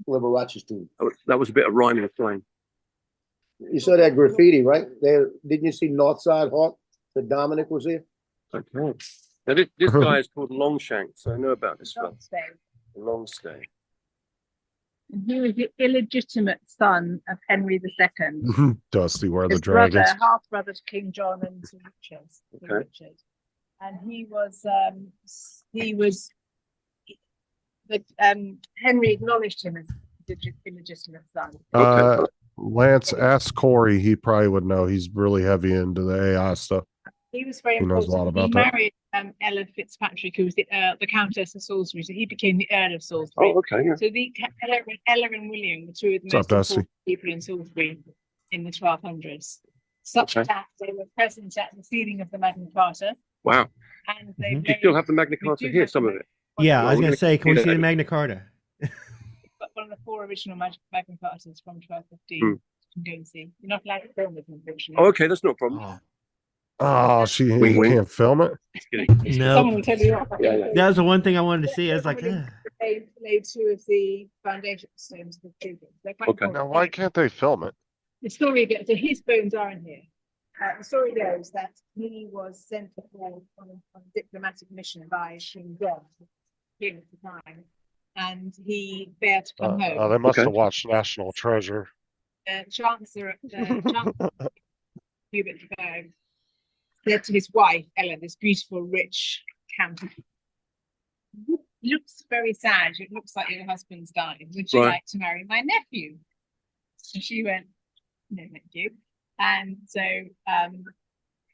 Liberace's tomb. That was a bit of rhyming of flame. You saw that graffiti, right? There, didn't you see Northside Hawk? That Dominic was here. Okay. Now this guy is called Longshank, so I know about this fellow. Longstay. And he was the illegitimate son of Henry II. Dusty, where the His brother, dragons? half brother to King John and to Richard. King Okay. Richard. And he was Henry acknowledged him as the illegitimate son. Lance, ask Corey. He probably would know. He's really heavy into the AI stuff. He was very He knows important. a lot He about that. married Ella Fitzpatrick, who was the Countess of Salisbury, so he became the Earl of Salisbury. Oh, okay. Yeah. So Ella and William were two of the What's up, most Dusty? important people in Salisbury in the 1200s. Such Okay. that they were present at the sealing of the Magna Carta, Wow. and they Mhm. Do you still have the Magna We Carta do here? have Some the of it. Yeah, I was we're going gonna to say, can we do see the that. Magna Carta? got one of the 4 original Magna Cartas from 1215. Hmm. You can go and see. You're not allowed to film with them, unfortunately. Oh, okay, that's not a problem. Oh, Wink, he wink. can't film it. Just kidding. No, Someone will tell you off. Yeah, yeah. that was the one thing I wanted to see. I was like, Somebody laid 2 of the foundation stones of the cathedral. They're quite Okay. important. Now, why can't they film it? The story goes, so his bones are in here. The story goes that he was sent abroad on a diplomatic mission by King John, king at the time, and he failed to come home. Oh, they must Okay. have watched National Treasure. Chancellor Hubert de Burgh said to his wife Ella, this beautiful, rich countess, looks very sad. It looks like your husband's died. Would you Right. like to marry my nephew? So she went, no, thank you. And so,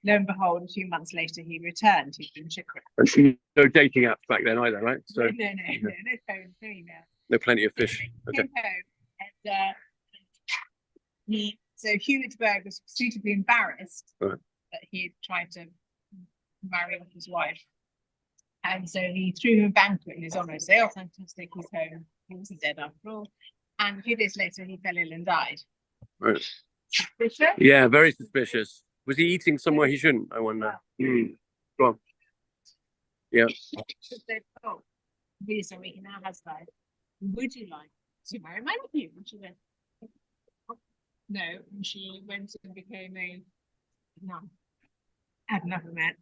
lo and behold, a few months later, he returned. He'd been shipwrecked. And no dating apps back then either, right? So No phone, no email. no plenty of fish. Okay. Came home and so Hewigsburg was suitably embarrassed Right. that he had tried to marry off his wife. And so he threw him a banquet in his honor. So, oh, fantastic, he's home. He wasn't dead after all. And a few days later, he fell ill and died. Right. Suspicious? Yeah, very suspicious. Was he eating somewhere he shouldn't? I wonder. Go on. Yeah. So they, oh, Lisa Week now has died. Would you like to marry Matthew? And she went, no. And she went and became a nun. Had enough of that.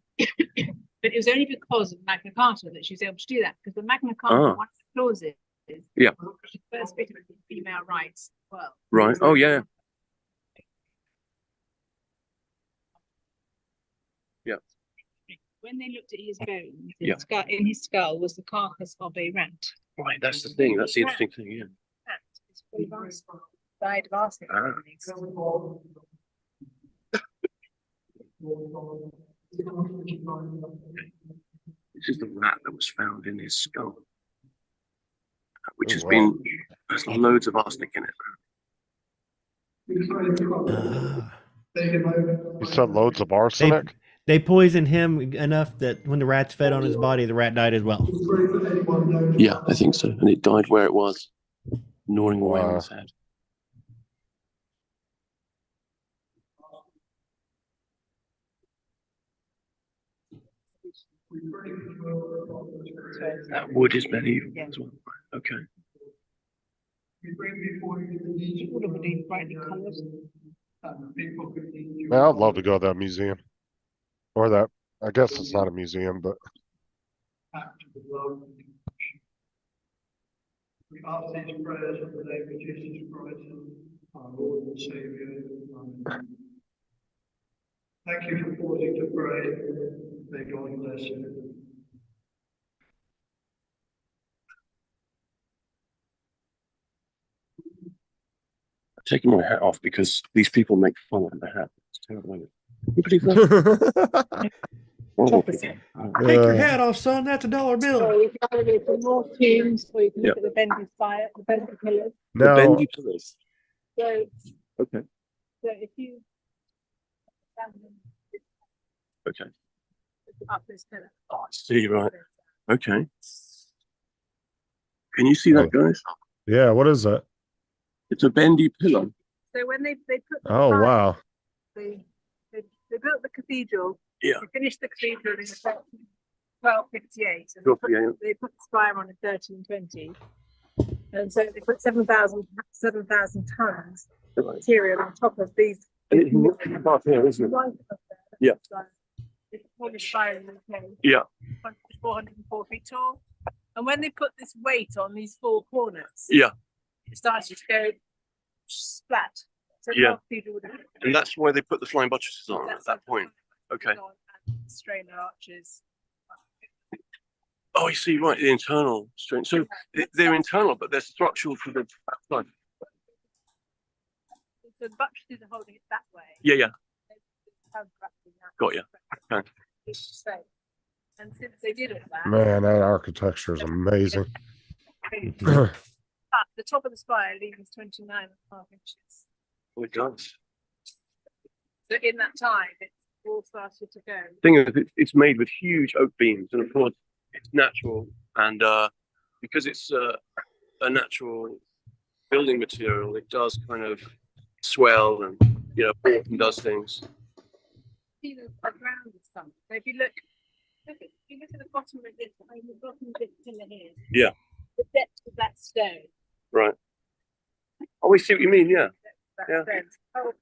But it was only because of Magna Carta that she was able to do that. Because the Magna Carta, one of the clauses is Yeah. the first bit of female rights. Well, Right. Oh, yeah. Yeah. when they looked at his bones, Yeah. in his skull was the carcass of a rat. Right. That's the thing. That's the interesting thing. Yeah. Rat is full of arsenic. Died of arsenic. This is the rat that was found in his skull, which has wow. has loads of arsenic in it. You said loads of arsenic? They poisoned him enough that when the rats fed on his body, the rat died as well. Yeah, I think so. And it died where it was, gnawing away on Wow. his head. That wood is medieval as well. Okay. All of these brightly coloured. Man, I'd love to go to that museum. Or that, I guess it's not a museum, but We ask these prayers in the name of Jesus Christ, our Lord and Saviour. Amen. Thank you for pausing to pray. May God bless you. Taking my hat off because these people make fun of the hat. It's terrible. Isn't it? You believe that? Oh, Take your hat off, son. That's a dollar bill. So you can either go for more tombs, or you can look at the Bendy Spire, the Bendy Pillars. The no, bendy pillars. So, Okay. so if you Okay. up this pillar. Oh, I see. Right. Okay. Can you see that, guys? yeah, what is that? It's a bendy pillar. So when they put the Oh, spire, wow. they built the cathedral. Yeah. They finished the cathedral in 1258. And 1258. they put the spire on in 1320. And so they put 7,000 tons of Right. material on top of these. And it's above here, isn't it? Yeah. It's the tallest spire in the UK. Yeah. 404 feet tall. And when they put this weight on these four corners, Yeah. it started to go splat. So the Yeah. whole cathedral would have And that's where they put the flying buttresses on at that point. Okay. and strain arches. Oh, I see. Right. The internal strength. So they're internal, but they're structural to the outside. So the buttresses are holding it that way. Yeah. Got you. Okay. And since they did all that, Man, that architecture is amazing. the top of the spire leaves 29.5 inches. Oh, it does. So in that time, it's all started to go. Thing is, it's made with huge oak beams, and of course, it's natural, and because it's a natural building material, it does kind of swell and warp and does things. See the ground is sunk. So if you look at the bottom of this, the bottom of this pillar here. Yeah. The depth of that stone. Right. Oh, we see what you mean. Yeah. That Yeah. stone. Oh,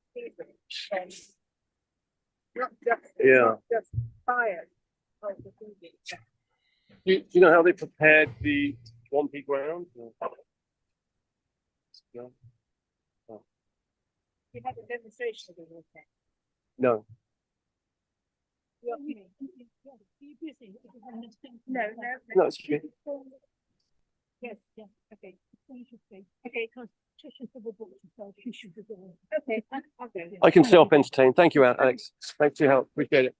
not just Yeah. just fire. Oh, the building. Do you know how they prepared the swampy ground? No. You had a demonstration of the water. No. No. No, it's okay. Yes, okay. Okay, constitution for the book to Okay, I'll go. I can self-entertain. Thank you, Alex. Thanks for your help. Appreciate it.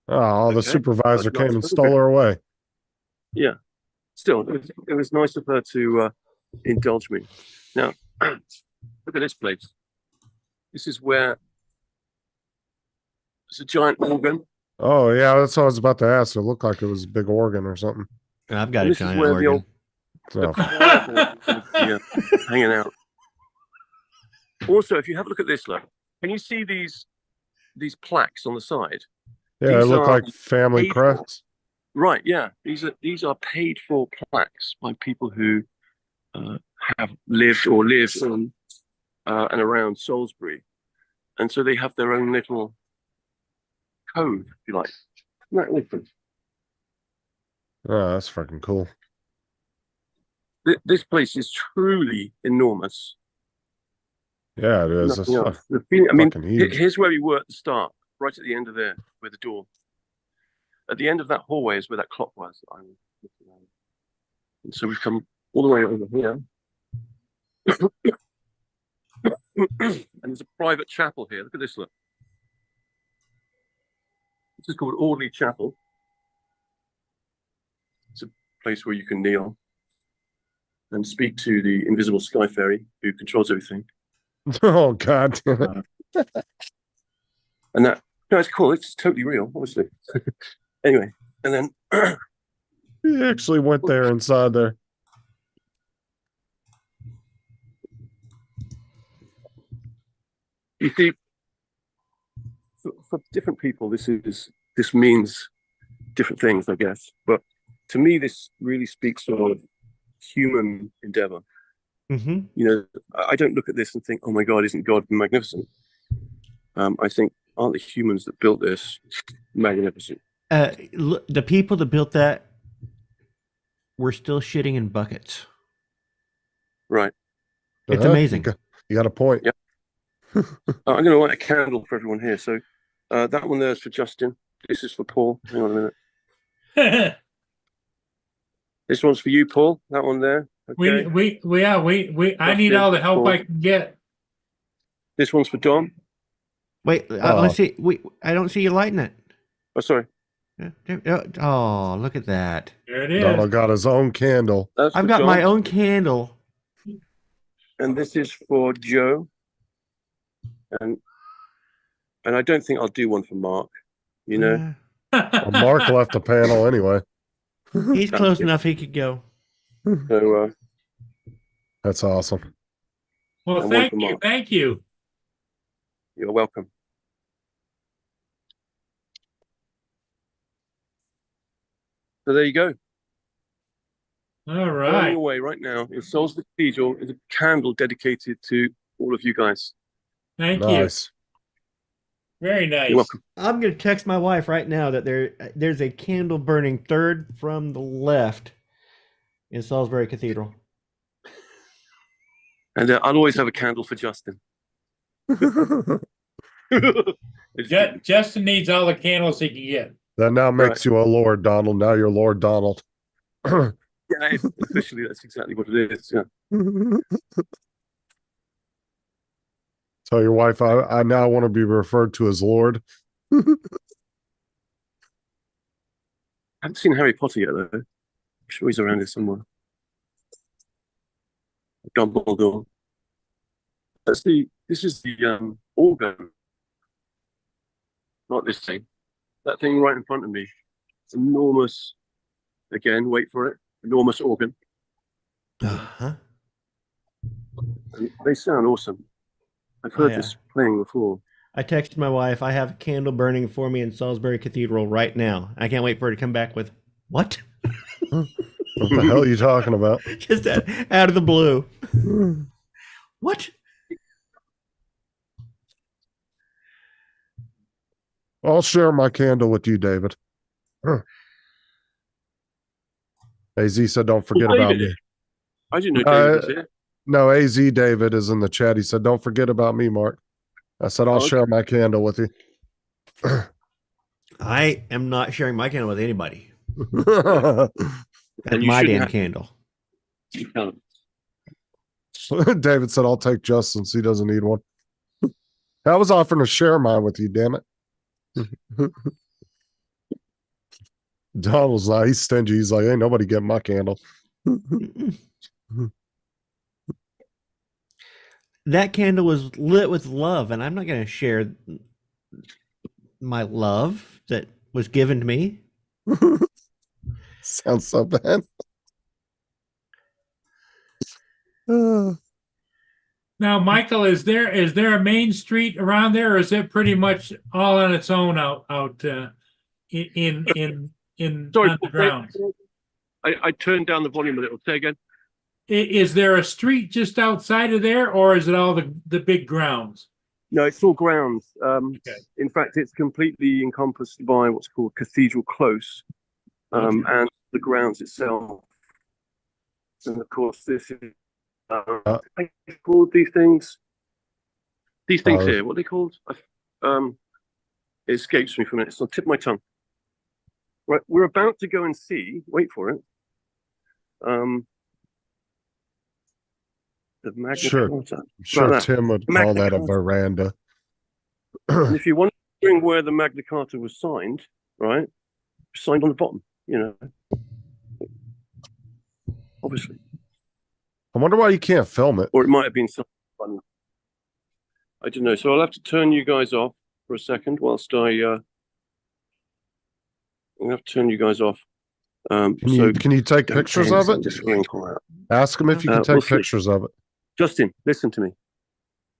Oh, the Okay. supervisor That's nice. came and stole her away. Yeah. Still, it was nice of her to indulge me. Now, look at this place. This is where it's a giant organ. Oh, yeah, that's what I was about to ask. It looked like it was a big organ or something. I've got And a this is giant where organ. the old So, choir board is hanging out. Also, if you have a look at this, look, can you see these plaques on the side? yeah, it These looked are like family paid for. crests. Right, yeah. These are paid for plaques by people who have lived or live in and around Salisbury, and so they have their own little code, if you like. Isn't that different? Oh, that's freaking cool. This place is truly enormous. Yeah, it is. Nothing That's else. The feeling, I mean, fucking huge. here's where we were at the start, right at the end of there, where the door. At the end of that hallway is where that clock was. That I was looking at. And so we've come all the way over here. And there's a private chapel here. Look at this, look. This is called Audley Chapel. It's a place where you can kneel and speak to the invisible sky fairy who controls everything. Oh, God damn it. And that, no, it's cool. It's totally real, obviously. Anyway, and then He actually went there inside there. you see, for different people, this means different things, I guess. But to me, this really speaks of human endeavor. Mm-hmm. You know, I don't look at this and think, "Oh my God, isn't God magnificent?" I think, aren't the humans that built this magnificent? Look, the people that built that were still shitting in buckets. Right. It's Uh-huh. amazing. You got a point. Yeah. I'm going to light a candle for everyone here. So that one there is for Justin. This is for Paul. Hang on a minute. This one's for you, Paul. That one there. Okay. I need all the help I can get. This one's for Dom. Wait, let's see. I don't see you lighting it. Oh, sorry. Oh, look at that. There it is. Donald got his own candle. That's I've for got Dom. my own candle. And this is for Joe. And I don't think I'll do one for Mark. You know. Well, Mark left the panel anyway. He's close enough. He could go. So That's awesome. Well, and thank one for you. Mark. Thank you. You're welcome. So there you go. All Burning right. away right now in Salisbury Cathedral is a candle dedicated to all of you guys. Thank Nice. you. Very nice. You're welcome. I'm gonna text my wife right now that there's a candle burning third from the left in Salisbury Cathedral. And I'll always have a candle for Justin. Justin needs all the candles he can get. That now makes you a Lord Donald. Now you're Lord Donald. Yeah, officially, that's exactly what it is. Yeah. Tell your wife I now want to be referred to as Lord. I haven't seen Harry Potter yet, though. I'm sure he's around here somewhere. Dumbledore. This is the organ. Not this thing. That thing right in front of me. It's enormous. Again, wait for it. Enormous organ. Uh-huh. And they sound awesome. I've heard Yeah. this playing before. I texted my wife. I have a candle burning for me in Salisbury Cathedral right now. I can't wait for her to come back with what? What the hell are you talking about? Just out of the blue. What? I'll share my candle with you, David. AZ said, don't forget about me. I didn't know David was here. No, AZ David is in the chat. He said, don't forget about me, Mark. I said, I'll share my candle with you. I am not sharing my candle with anybody. And That's you my shouldn't damn have- candle. You can't. David said, "I'll take Justin's. He doesn't need one." I was offering to share mine with you. Damn it. Donald's like, he's stingy. He's like, "Ain't nobody getting my candle." That candle was lit with love, and I'm not going to share my love that was given to me. Sounds so bad. Now, Michael, is there a main street around there, or is it pretty much all on its own out in Sorry, on the ground? I turned down the volume a little. Say again. Is there a street just outside of there, or is it all the big grounds? No, it's all grounds. Okay. In fact, it's completely encompassed by what's called Cathedral Close, and the grounds itself. And of course, this is called these things. These things here, what are they called? It escapes me for a minute. It's on the tip of my tongue. Right, we're about to go and see. Wait for it. The Magna Carta. Sure, Tim would call that a veranda. And if you're wondering where the Magna Carta was signed, right? Signed on the bottom, you know. Obviously. I wonder why you can't film it. Or it might have been something fun. I don't know. So I'll have to turn you guys off for a second whilst I'll have to turn you guys off. Can you take pictures of it? Just being quiet. Ask him if you can take pictures of it. Justin, listen to me.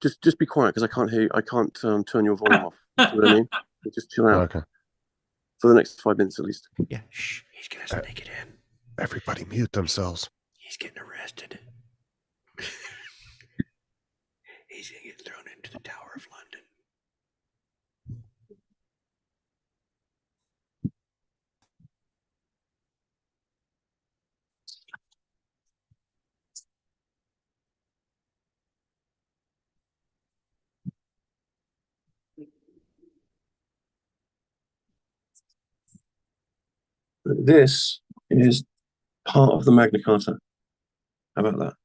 Just be quiet because I can't hear you. I can't turn your volume off. You know what I mean? Just chill out. Okay. For the next 5 minutes at least. Yeah, shh. He's gonna sneak it in. Everybody mute themselves. He's getting arrested. He's gonna get thrown into the Tower of London. This is part of the Magna Carta. How about that?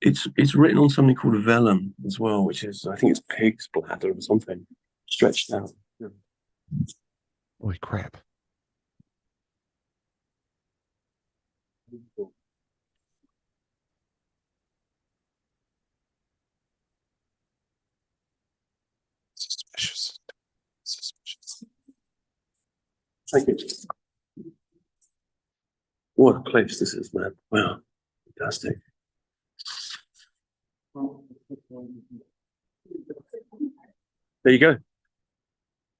It's written on something called vellum as well, which is, I think it's pig's bladder or something stretched out. Yeah. Holy crap. Suspicious. Thank you. What a place this is, man. Wow. Fantastic. There you go.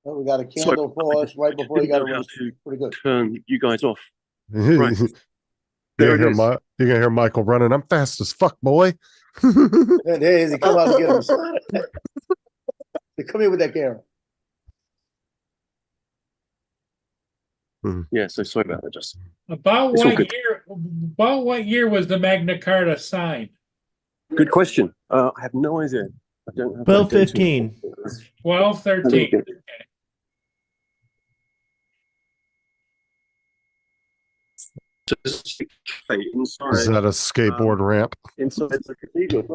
Well, we got a candle for us right before you got to pretty good. Turn you guys off. Right. You're gonna hear Michael running. I'm fast as fuck, boy. There he is. He come out to get him. Come here with that camera. Yeah, so sorry about that, Justin. About what year was the Magna Carta signed? Good question. I have no idea. I don't have 1215. 1213. Okay. Inside, Is that a skateboard ramp? inside the cathedral as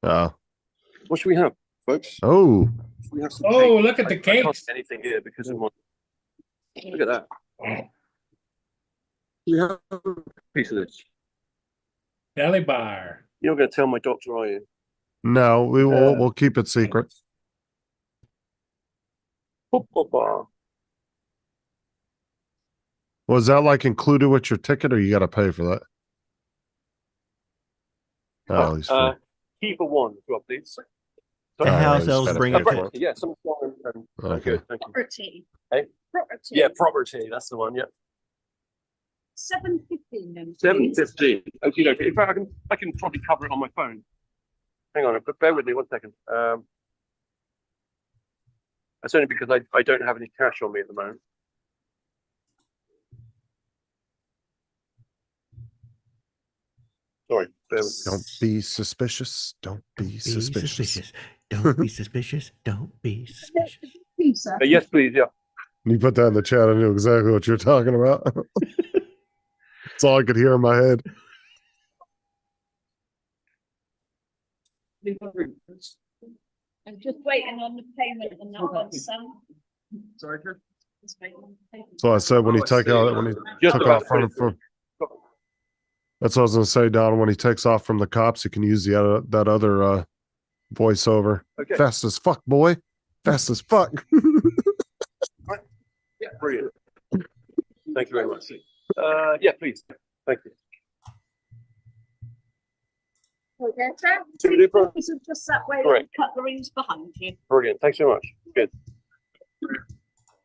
well. What should we have, folks? Oh. We have some Oh, cake. look at the I can't cakes. see anything here because of my. Look at that. We have a piece of this. Deli bar. You're not going to tell my doctor, are you? No, we'll keep it secret. Football bar. Was that like included with your ticket, or you got to pay for that? Oh, he's free. Key for one, drop please. The house he's elves gotta bring pay it for for. Yeah, some. Okay. Thank you. Property. Hey? Property. Yeah, property. That's the one. Yeah. 7:15 then. 7:15. Okay, okay. In fact, I can probably cover it on my phone. Hang on, but bear with me 1 second. That's only because I don't have any cash on me at the moment. Sorry, bear with me. Don't be suspicious. Don't be suspicious. Don't be suspicious. Don't be suspicious. Pizza. Yes, please. Yeah. When you put that in the chat, I knew exactly what you're talking about. That's all I could hear in my head. I'm just waiting on the payment on that one, Sam. Sorry, Kurt? Just waiting on the payment. So I said when he Oh, I took see. out when he Just took about off from, 23. that's what I was gonna say, Don. When he takes off from the cops, he can use the other that other voiceover. Okay. Fast as fuck, boy. Fast as fuck. Yeah, brilliant. Thank you very much. Yeah, please. Thank you. Okay, Sam. Super. This is just that way. Correct. Cut the rings behind you. Brilliant. Thanks so much. Good.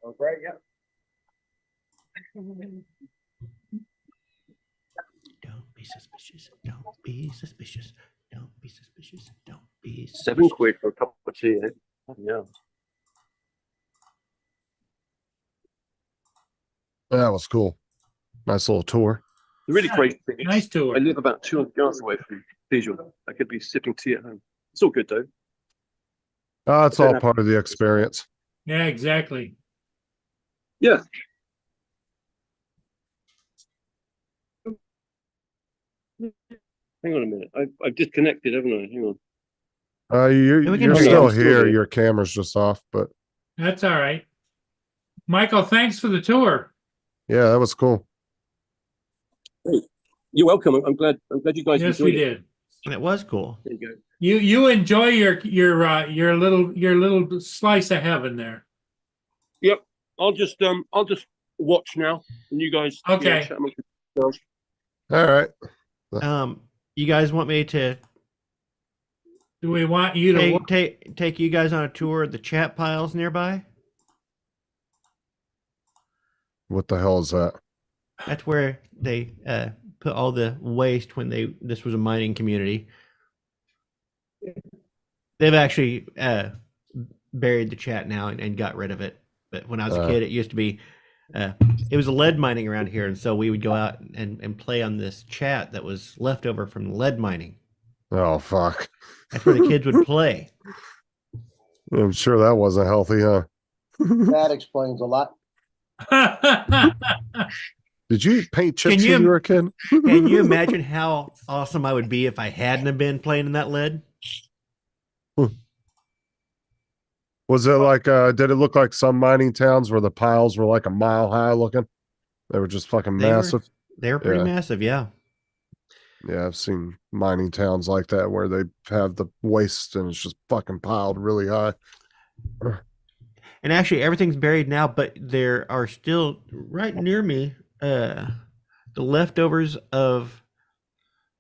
Oh, great, yeah. Don't be suspicious. Don't be suspicious. Don't be suspicious. Don't be suspicious. £7 for a cup of tea. Eh? Yeah. That was cool. Nice little tour. The really great thing is Nice tour. I live about 200 yards away from Cathedral. I could be sipping tea at home. It's all good though. It's all part of the experience. Yeah, exactly. Yeah. Hang on a minute. I've disconnected, haven't I? Hang on. You're Yeah, we can you're hear you. still I'm still here. here. Your camera's just off, but That's all right. Michael, thanks for the tour. yeah, that was cool. You're welcome. I'm glad you guys Yes, enjoyed we it. did. And it was cool. There you go. You enjoy your little slice of heaven there. Yep. I'll just watch now and you guys Okay. chat amongst yourselves. All right. You guys want me to Do we want you to? take you guys on a tour of the chat piles nearby? What the hell is that? That's where they put all the waste when this was a mining community. They've actually buried the chat now and got rid of it. But when I was a kid, it used to be it was a lead mining around here, and so we would go out and play on this chat that was left over from lead mining. Oh fuck. That's where the kids would play. I'm sure that wasn't healthy, huh? That explains a lot. Did you eat paint chips Can when you- you were a kid? Can you imagine how awesome I would be if I hadn't have been playing in that lead? Was it like did it look like some mining towns where the piles were like a mile high looking? They were just fucking They were- massive. They were pretty Yeah. massive, yeah. Yeah, I've seen mining towns like that where they have the waste and it's just fucking piled really high. And actually, everything's buried now, but there are still right near me the leftovers of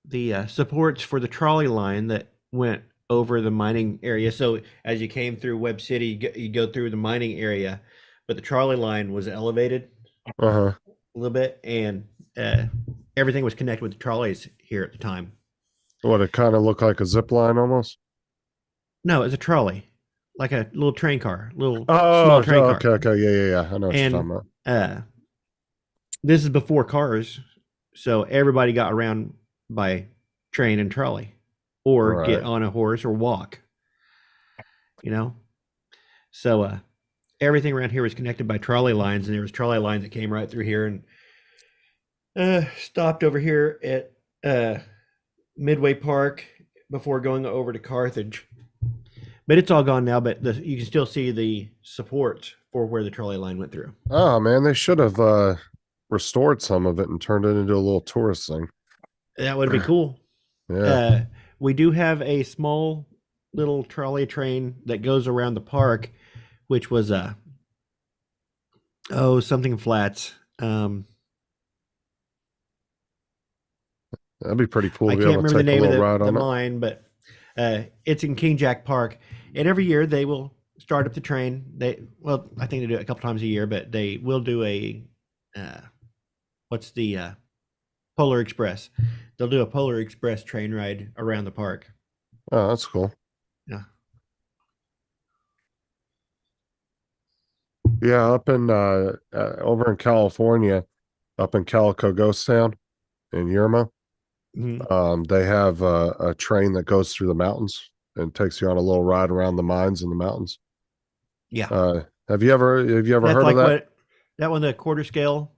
the supports for the trolley line that went over the mining area. So as you came through Webb City, you go through the mining area, but the trolley line was elevated Uh-huh. a little bit, and everything was connected with the trolleys here at the time. What, it kind of looked like a zip line almost? No, it's a trolley, like a little train car, little Oh, small train car. okay. Yeah. I know what you're And talking about. this is before cars, so everybody got around by train and trolley, or get Right. on a horse or walk. So everything around here was connected by trolley lines, and there was trolley lines that came right through here and stopped over here at Midway Park before going over to Carthage. But it's all gone now, but you can still see the supports for where the trolley line went through. Oh man, they should have restored some of it and turned it into a little tourist thing. That would be cool. Yeah. We do have a small little trolley train that goes around the park, which was something flats. That'd be pretty cool I to be can't able to remember the take a name of little the ride on it. line, but it's in King Jack Park. And every year they will start up the train. I think they do it a couple times a year, but they will do a what's the Polar Express. They'll do a Polar Express train ride around the park. Oh, that's cool. Yeah. Yeah, up in over in California, up in Calico Ghost Town in Yermo, Mhm. they have a train that goes through the mountains and takes you on a little ride around the mines in the mountains. Yeah. Have you ever That's heard like of that? That one, the quarter scale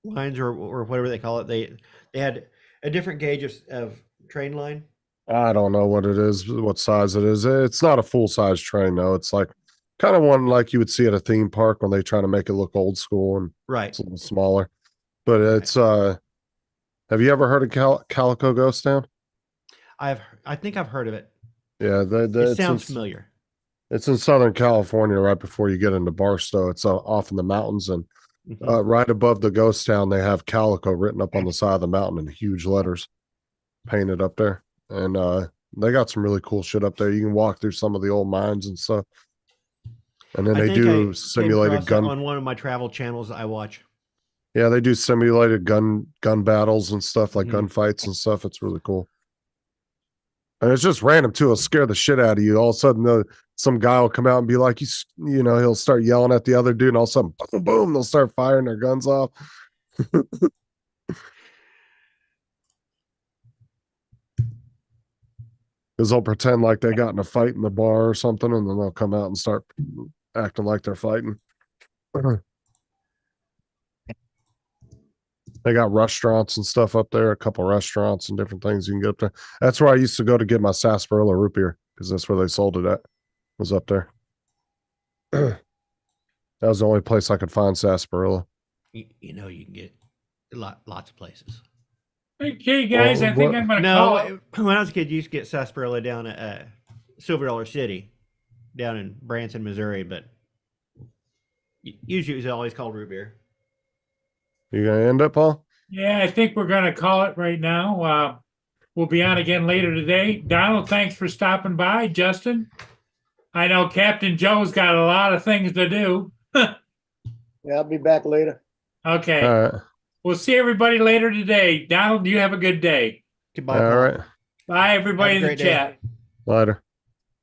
lines or whatever they call it, they had a different gauge of train line. I don't know what it is, what size it is. It's not a full size train though. It's like kind of one like you would see at a theme park when they try to make it look old school and Right. it's a little smaller. But it's have you ever heard of Calico Ghost Town? I think I've heard of it. Yeah, It sounds familiar. It's in Southern California, right before you get into Barstow. It's off in the mountains, and Mhm. right above the ghost town, they have Calico written up on the side of the mountain in huge letters, painted up there. And they got some really cool shit up there. You can walk through some of the old mines and stuff. And then I they think I do came simulated across it gun. on one of my travel channels that I watch. Yeah, they do simulated gun battles and stuff, like Mhm. gunfights and stuff. It's really cool. And it's just random too. It'll scare the shit out of you. All of a sudden, some guy will come out and be like, you know, he'll start yelling at the other dude, and all of a sudden, boom, boom, they'll start firing their guns off. Because they'll pretend like they got in a fight in the bar or something, and then they'll come out and start acting like they're fighting. They got restaurants and stuff up there, a couple restaurants and different things you can get up there. That's where I used to go to get my sarsaparilla root beer, because that's where they sold it at, was up there. That was the only place I could find sarsaparilla. You know, you can get lots of places. Okay, guys, Well, I think what- I'm gonna No, call it. when I was a kid, you used to get sarsaparilla down at Silver Dollar City, down in Branson, Missouri, but usually it was always called root beer. You gonna end it, Paul? Yeah, I think we're gonna call it right now. We'll be on again later today. Donald, thanks for stopping by. Justin, I know Captain Joe's got a lot of things to do. Yeah, I'll be back later. Okay, All right. we'll see everybody later today. Donald, you have a good day. Goodbye. All Paul. right. Bye, everybody Have in a the great day. chat. Later.